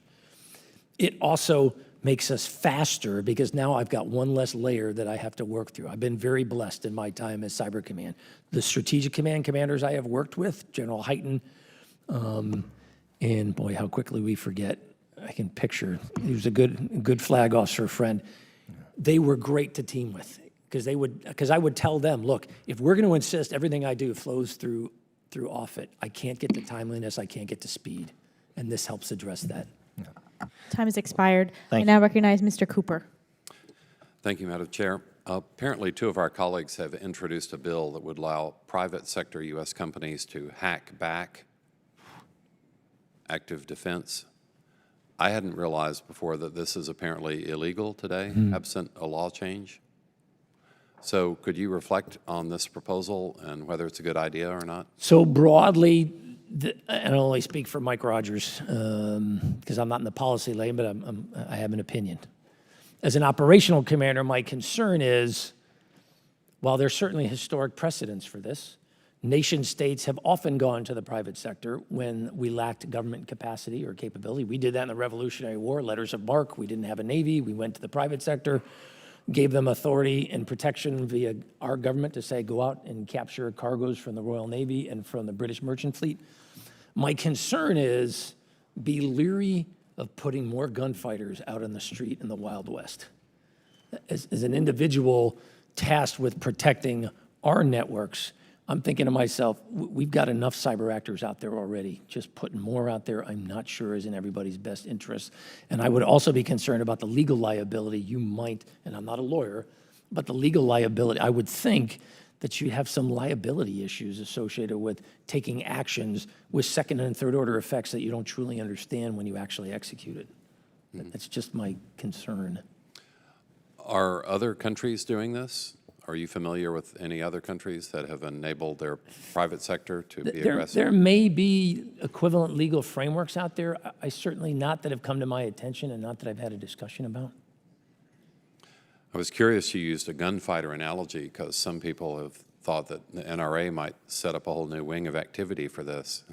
It also makes us faster because now I've got one less layer that I have to work through. I've been very blessed in my time as Cyber Command. The strategic command commanders I have worked with, General Hyten, And boy, how quickly we forget. I can picture, he was a good flag officer friend. They were great to team with because I would tell them, look, if we're going to insist everything I do flows through Offutt, I can't get to timeliness, I can't get to speed. And this helps address that. Time has expired. Thank I now recognize Mr. Cooper. Thank you, Madam Chair. Apparently, two of our colleagues have introduced a bill that would allow private sector U.S. companies to hack back active defense. I hadn't realized before that this is apparently illegal today, absent a law change. So could you reflect on this proposal and whether it's a good idea or not? So broadly, and I'll only speak for Mike Rogers because I'm not in the policy lane, but I have an opinion. As an operational commander, my concern is, while there's certainly historic precedents for this, nation states have often gone to the private sector when we lacked government capacity or capability. We did that in the Revolutionary War, letters of marque. We didn't have a navy. We went to the private sector, gave them authority and protection via our government to say, go out and capture cargoes from the Royal Navy and from the British merchant fleet. My concern is be leery of putting more gunfighters out on the street in the Wild West. As an individual tasked with protecting our networks, I'm thinking to myself, we've got enough cyber actors out there already. Just putting more out there, I'm not sure is in everybody's best interest. And I would also be concerned about the legal liability you might, and I'm not a lawyer, but the legal liability, I would think that you have some liability issues associated with taking actions with second and third order effects that you don't truly understand when you actually execute it. That's just my concern. Are other countries doing this? Are you familiar with any other countries that have enabled their private sector to be aggressive? There may be equivalent legal frameworks out there. I certainly not that have come to my attention and not that I've had a discussion about. I was curious you used a gunfighter analogy because some people have thought that the NRA might set up a whole new wing of activity for this.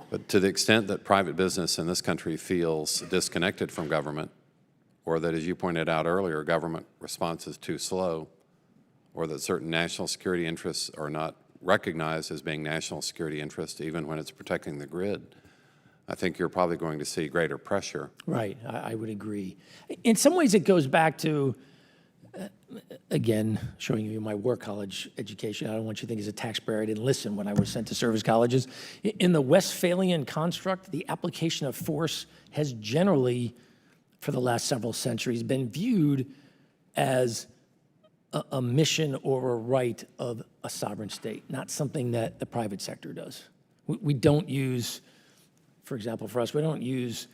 But to the extent that private business in this country feels disconnected from government, or that, as you pointed out earlier, government response is too slow, or that certain national security interests are not recognized as being national security interests, even when it's protecting the grid, I think you're probably going to see greater pressure. Right, I would agree. In some ways, it goes back to, again, showing you my war college education. I don't want you to think as a taxpayer I didn't listen when I was sent to service colleges. In the Westphalian construct, the application of force has generally, for the last several centuries, been viewed as a mission or a right of a sovereign state, not something that the private sector does. We don't use, for example, for us, we don't use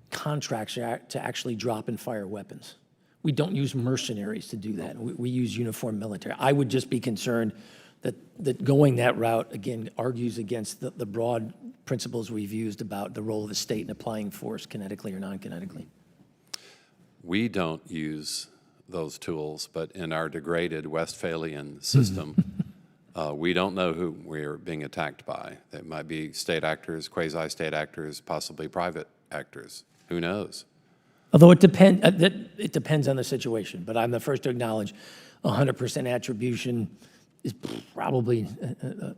contracts to actually drop and fire weapons. We don't use mercenaries to do that. We use uniformed military. I would just be concerned that going that route, again, argues against the broad principles we've used about the role of the state in applying force kinetically or non-kinetically. We don't use those tools, but in our degraded Westphalian system, we don't know who we're being attacked by. They might be state actors, quasi-state actors, possibly private actors. Who knows? Although it depends on the situation, but I'm the first to acknowledge 100% attribution is probably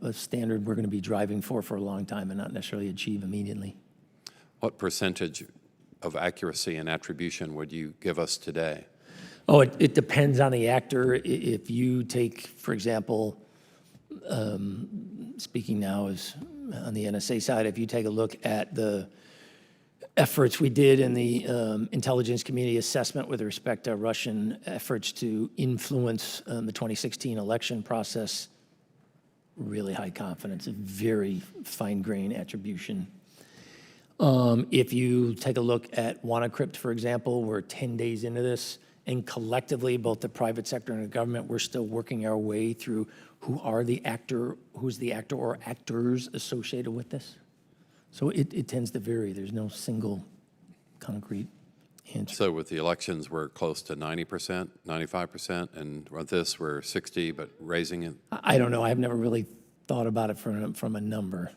a standard we're going to be driving for a long time and not necessarily achieve immediately. What percentage of accuracy and attribution would you give us today? Oh, it depends on the actor. If you take, for example, speaking now as on the NSA side, if you take a look at the efforts we did in the intelligence community assessment with respect to Russian efforts to influence the 2016 election process, really high confidence, very fine-grained attribution. If you take a look at WannaCrypt, for example, we're 10 days into this, and collectively, both the private sector and the government, we're still working our way through who's the actor or actors associated with this. So it tends to vary. There's no single concrete answer. So with the elections, we're close to 90%, 95%, and with this, we're 60, but raising it? I don't know. I've never really thought about it from a number.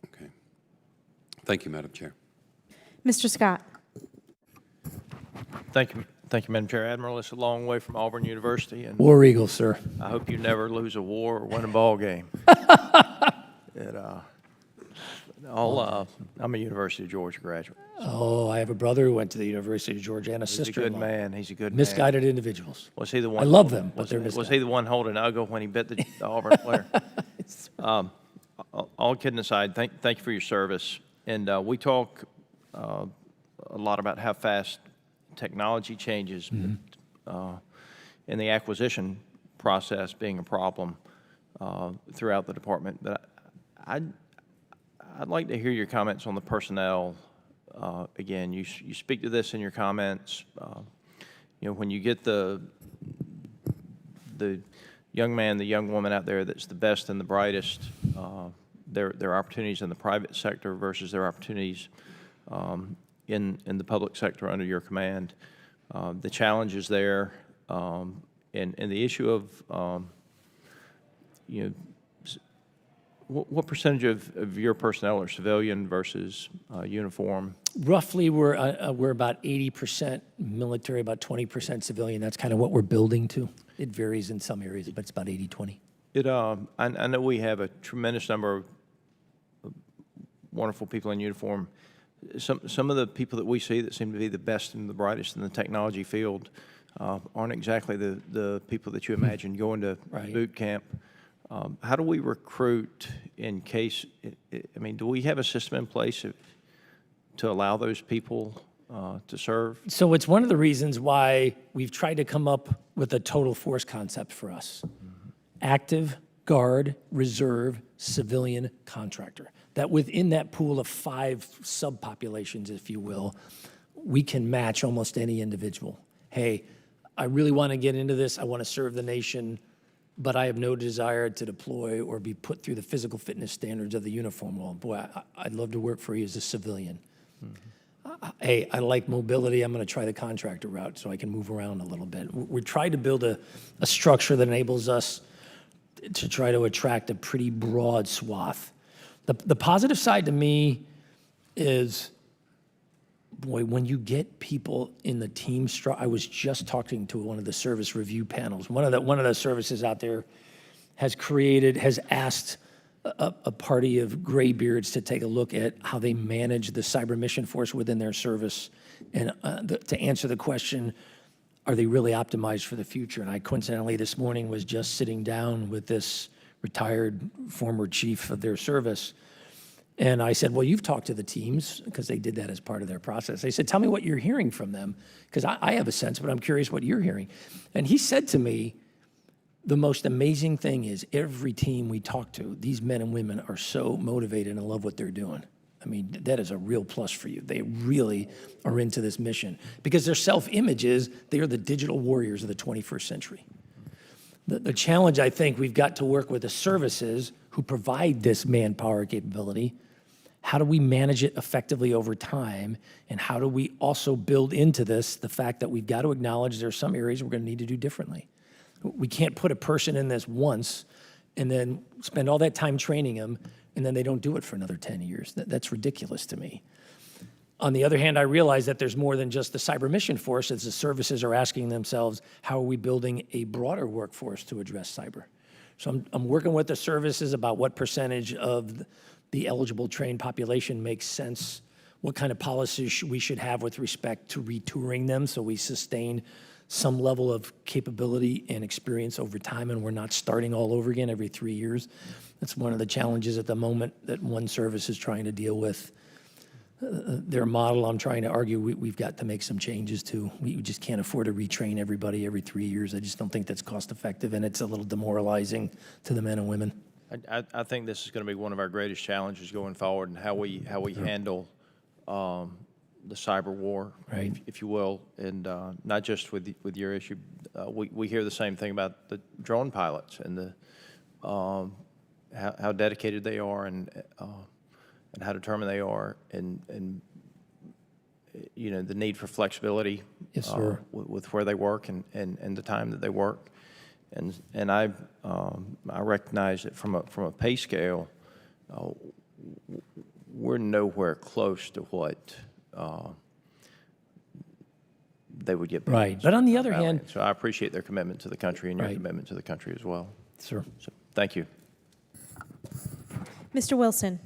Okay. Thank you, Madam Chair. Mr. Scott. Thank you, Thank you, Madam Chair. Admiral, it's a long way from Auburn University, and War Eagle, sir. I hope you never lose a war or win a ball game. I'm a University of Georgia graduate. Oh, I have a brother who went to the University of Georgia and a He's a good sister-in-law. man. He's a good man. Misguided individuals. Was he the one? I love them, but they're Was he misguided. the one holding Ugo when he bit the Auburn player? All kidding aside, thank you for your service. And we talk a lot about how fast technology changes, and the acquisition process being a problem throughout the department. But I'd like to hear your comments on the personnel. Again, you speak to this in your comments. When you get the young man, the young woman out there that's the best and the brightest, there are opportunities in the private sector versus there are opportunities in the public sector under your command. The challenges there, and the issue of what percentage of your personnel are civilian versus uniform? Roughly, we're about 80% military, about 20% civilian. That's kind of what we're building to. It varies in some areas, but it's about 80-20. I know we have a tremendous number of wonderful people in uniform. Some of the people that we see that seem to be the best and the brightest in the technology field aren't exactly the people that you imagine going to boot camp. How do we recruit in case, do we have a system in place to allow those people to serve? So it's one of the reasons why we've tried to come up with a total force concept for us. Active, guard, reserve, civilian, contractor. That within that pool of 5 subpopulations, if you will, we can match almost any individual. Hey, I really want to get into this. I want to serve the nation, but I have no desire to deploy or be put through the physical fitness standards of the uniform. Well, boy, I'd love to work for you as a civilian. Hey, I like mobility. I'm going to try the contractor route so I can move around a little bit. We're trying to build a structure that enables us to try to attract a pretty broad swath. The positive side to me is, boy, when you get people in the team structure. I was just talking to one of the service review panels. One of the services out there has asked a party of graybeards to take a look at how they manage the cyber mission force within their service, and to answer the question, are they really optimized for the future? And I coincidentally this morning was just sitting down with this retired former chief of their service. And I said, well, you've talked to the teams, because they did that as part of their process. They said, tell me what you're hearing from them, because I have a sense, but I'm curious what you're hearing. And he said to me, the most amazing thing is every team we talk to, these men and women are so motivated and love what they're doing. I mean, that is a real plus for you. They really are into this mission, because their self-image is they are the digital warriors of the 21st century. The challenge, I think, we've got to work with the services who provide this manpower capability. How do we manage it effectively over time? And how do we also build into this the fact that we've got to acknowledge there are some areas we're going to need to do differently? We can't put a person in this once and then spend all that time training them, and then they don't do it for another 10 years. That's ridiculous to me. On the other hand, I realize that there's more than just the cyber mission force, as the services are asking themselves, how are we building a broader workforce to address cyber? So I'm working with the services about what percentage of the eligible trained population makes sense, what kind of policies we should have with respect to retouring them so we sustain some level of capability and experience over time, and we're not starting all over again every 3 years. That's one of the challenges at the moment that one service is trying to deal with. Their model, I'm trying to argue, we've got to make some changes to. We just can't afford to retrain everybody every 3 years. I just don't think that's cost effective, and it's a little demoralizing to the men and women. I think this is going to be one of our greatest challenges going forward, and how we handle the cyber war, Right. if you will, and not just with your issue. We hear the same thing about the drone pilots and the how dedicated they are, and how determined they are, and you know, the need for flexibility. Yes, sir. With where they work and the time that they work, and I recognize that from a pay scale, we're nowhere close to what they would get paid. Right. But on the other hand, So I appreciate their commitment to the country and your Right. commitment to the country as well. sir. So, thank you. Mr. Wilson.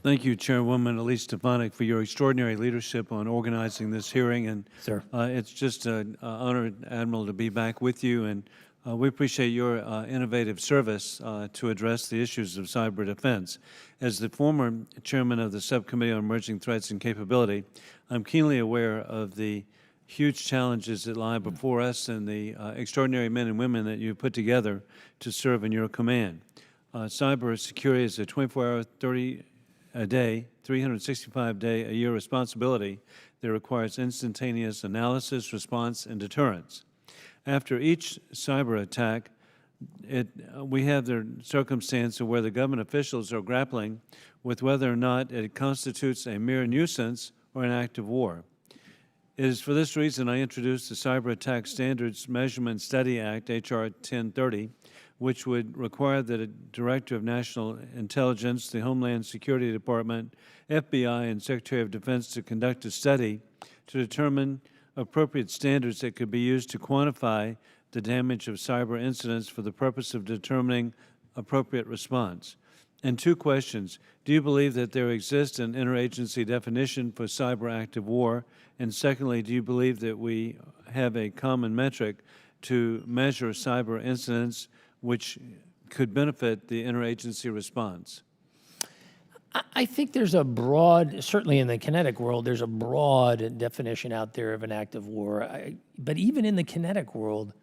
Thank you, Chairwoman Elise Stefanik, for your extraordinary leadership on organizing this hearing. And Sir. It's just an honor, Admiral, to be back with you. And we appreciate your innovative service to address the issues of cyber defense. As the former chairman of the Subcommittee on Emerging Threats and Capability, I'm keenly aware of the huge challenges that lie before us and the extraordinary men and women that you put together to serve in your command. Cyber security is a 24-hour, 30-a-day, 365-day-a-year responsibility that requires instantaneous analysis, response, and deterrence. After each cyber attack, we have the circumstance where the government officials are grappling with whether or not it constitutes a mere nuisance or an act of war. It is for this reason I introduced the Cyber Attack Standards Measurement Study Act, H.R. 1030, which would require that a Director of National Intelligence, the Homeland Security Department, FBI, and Secretary of Defense to conduct a study to determine appropriate standards that could be used to quantify the damage of cyber incidents for the purpose of determining appropriate response. And two questions. Do you believe that there exists an interagency definition for cyber active war? And secondly, do you believe that we have a common metric to measure cyber incidents which could benefit the interagency response? I think there's a broad, certainly in the kinetic world, there's a broad definition out there of an act of war. But even in the kinetic world,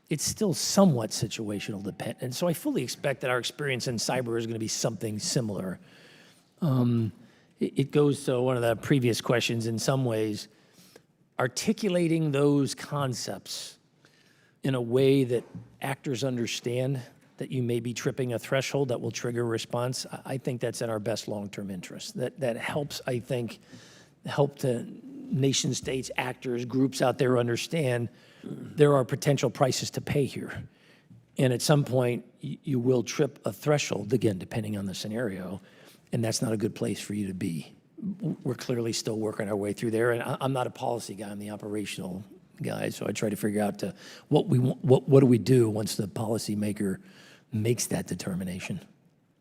it's still somewhat situational dependent. So I fully expect that our experience in cyber is going to be something similar. It goes to one of the previous questions in some ways. Articulating those concepts in a way that actors understand that you may be tripping a threshold that will trigger a response, I think that's in our best long-term interest. That helps, I think, help the nation states, actors, groups out there understand there are potential prices to pay here. And at some point, you will trip a threshold, again, depending on the scenario, and that's not a good place for you to be. We're clearly still working our way through there, and I'm not a policy guy, I'm the operational guy, so I try to figure out what do we do once the policymaker makes that determination.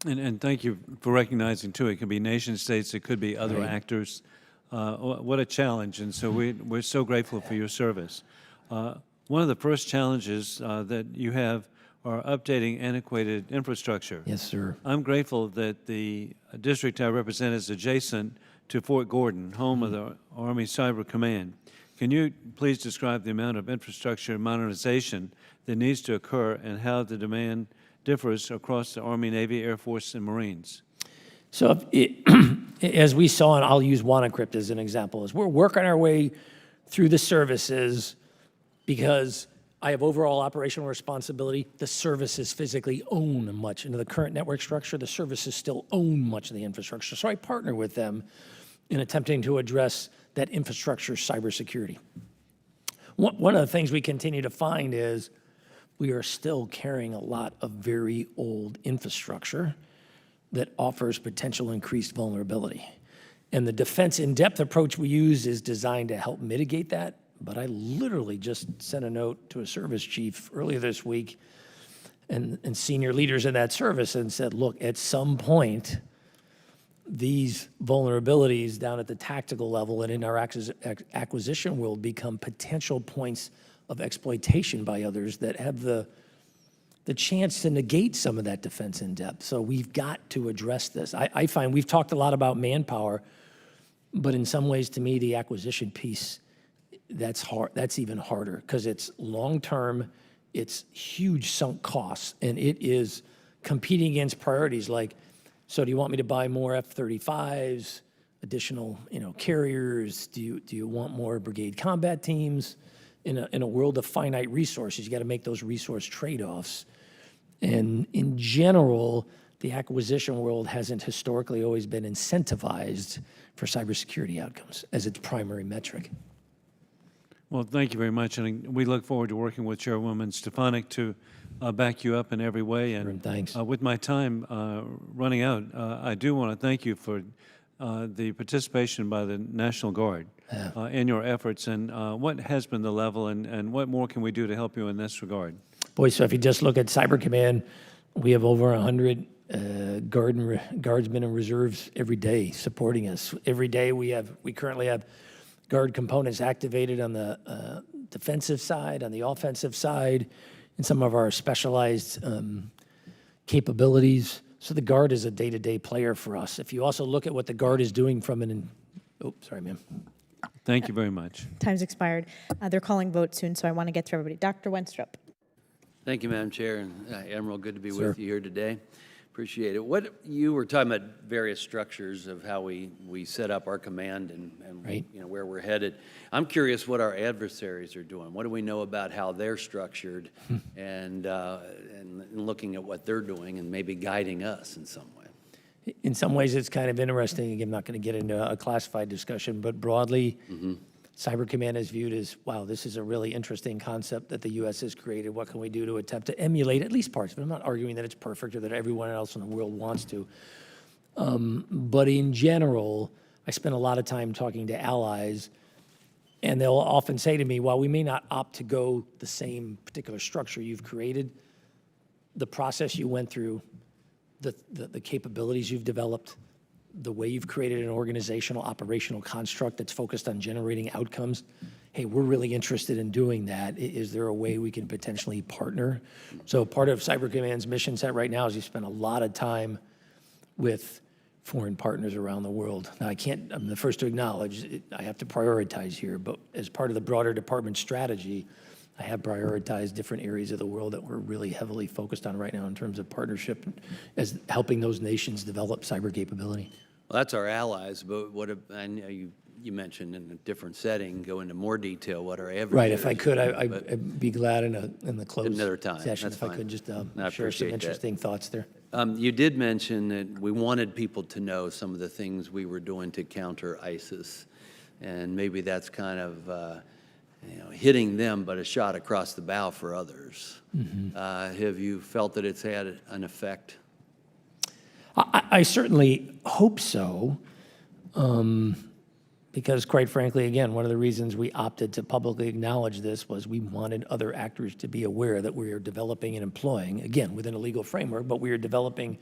And thank you for recognizing, too, it could be nation states, it could be other actors. What a challenge, and so we're so grateful for your service. One of the first challenges that you have are updating antiquated infrastructure. Yes, sir. I'm grateful that the district I represent is adjacent to Fort Gordon, home of the Army Cyber Command. Can you please describe the amount of infrastructure modernization that needs to occur and how the demand differs across the Army, Navy, Air Force, and Marines? So as we saw, and I'll use WannaCrypt as an example, as we're working our way through the services because I have overall operational responsibility, the services physically own much. Into the current network structure, the services still own much of the infrastructure. So I partner with them in attempting to address that infrastructure cybersecurity. One of the things we continue to find is we are still carrying a lot of very old infrastructure that offers potential increased vulnerability. And the defense in-depth approach we use is designed to help mitigate that. But I literally just sent a note to a service chief earlier this week and senior leaders in that service and said, look, at some point, these vulnerabilities down at the tactical level and in our acquisition world become potential points of exploitation by others that have the chance to negate some of that defense in depth. So we've got to address this. I find we've talked a lot about manpower, but in some ways, to me, the acquisition piece, that's hard. That's even harder because it's long-term, it's huge sunk costs, and it is competing against priorities like, so do you want me to buy more F-35s, additional, carriers? Do you want more brigade combat teams? In a world of finite resources, you got to make those resource trade-offs. And in general, the acquisition world hasn't historically always been incentivized for cybersecurity outcomes as its primary metric. Well, thank you very much, and we look forward to working with Chairwoman Stefanik to back you up in every way. And Thanks. with my time running out, I do want to thank you for the participation by the National Guard in your efforts, and what has been the level, and what more can we do to help you in this regard? Boy, so if you just look at Cyber Command, we have over 100 guardsmen and reserves every day supporting us. Every day we currently have guard components activated on the defensive side, on the offensive side, and some of our specialized capabilities. So the Guard is a day-to-day player for us. If you also look at what the Guard is doing from sorry, ma'am. Thank you very much. Time's expired. They're calling vote soon, so I want to get through everybody. Dr. Wenstrup. Thank you, Madam Chair, and Admiral, good to be with you here today. Appreciate it. What you were talking about various structures of how we set up our command and right. You know, where we're headed. I'm curious what our adversaries are doing. What do we know about how they're structured and looking at what they're doing and maybe guiding us in some way? In some ways, it's kind of interesting. Again, I'm not going to get into a classified discussion, but broadly, Cyber Command is viewed as, wow, this is a really interesting concept that the U.S. has created. What can we do to attempt to emulate at least parts of it? I'm not arguing that it's perfect or that everyone else in the world wants to. But in general, I spend a lot of time talking to allies, and they'll often say to me, while we may not opt to go the same particular structure you've created, the process you went through, the capabilities you've developed, the way you've created an organizational, operational construct that's focused on generating outcomes, hey, we're really interested in doing that. Is there a way we can potentially partner? So part of Cyber Command's mission set right now is you spend a lot of time with foreign partners around the world. Now, I'm the first to acknowledge I have to prioritize here, but as part of the broader department strategy, I have prioritized different areas of the world that we're really heavily focused on right now in terms of partnership as helping those nations develop cyber capability. Well, that's our allies, but I know you mentioned in a different setting, go into more detail what our adversaries. Right, if I could, I'd be glad in the closed another time. session That's if I fine. could just I share some appreciate interesting thoughts there. You did mention that we wanted people to know some of the things we were doing to counter ISIS, and maybe that's kind of hitting them, but a shot across the bow for others. Have you felt that it's had an effect? I certainly hope so, because quite frankly, again, one of the reasons we opted to publicly acknowledge this was we wanted other actors to be aware that we are developing and employing, again, within a legal framework, but we are developing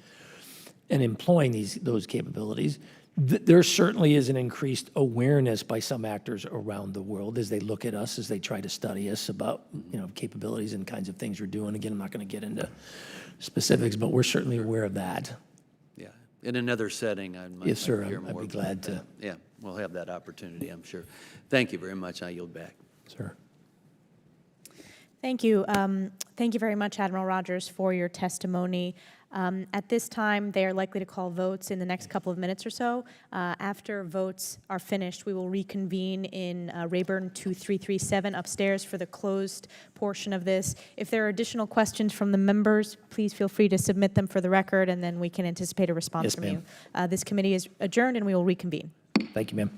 and employing those capabilities. There certainly is an increased awareness by some actors around the world as they look at us, as they try to study us about capabilities and kinds of things we're doing. Again, I'm not going to get into specifics, but we're certainly aware of that. Yeah, in another setting, I might Yes, sir. hear more. I'd be glad to. Yeah, we'll have that opportunity, I'm sure. Thank you very much. I yield back. Sir. Thank you. Thank you very much, Admiral Rogers, for your testimony. At this time, they are likely to call votes in the next couple of minutes or so. After votes are finished, we will reconvene in Rayburn 2337 upstairs for the closed portion of this. If there are additional questions from the members, please feel free to submit them for the record, and then we can anticipate a response from you. This committee is adjourned, and we will reconvene. Thank you, ma'am.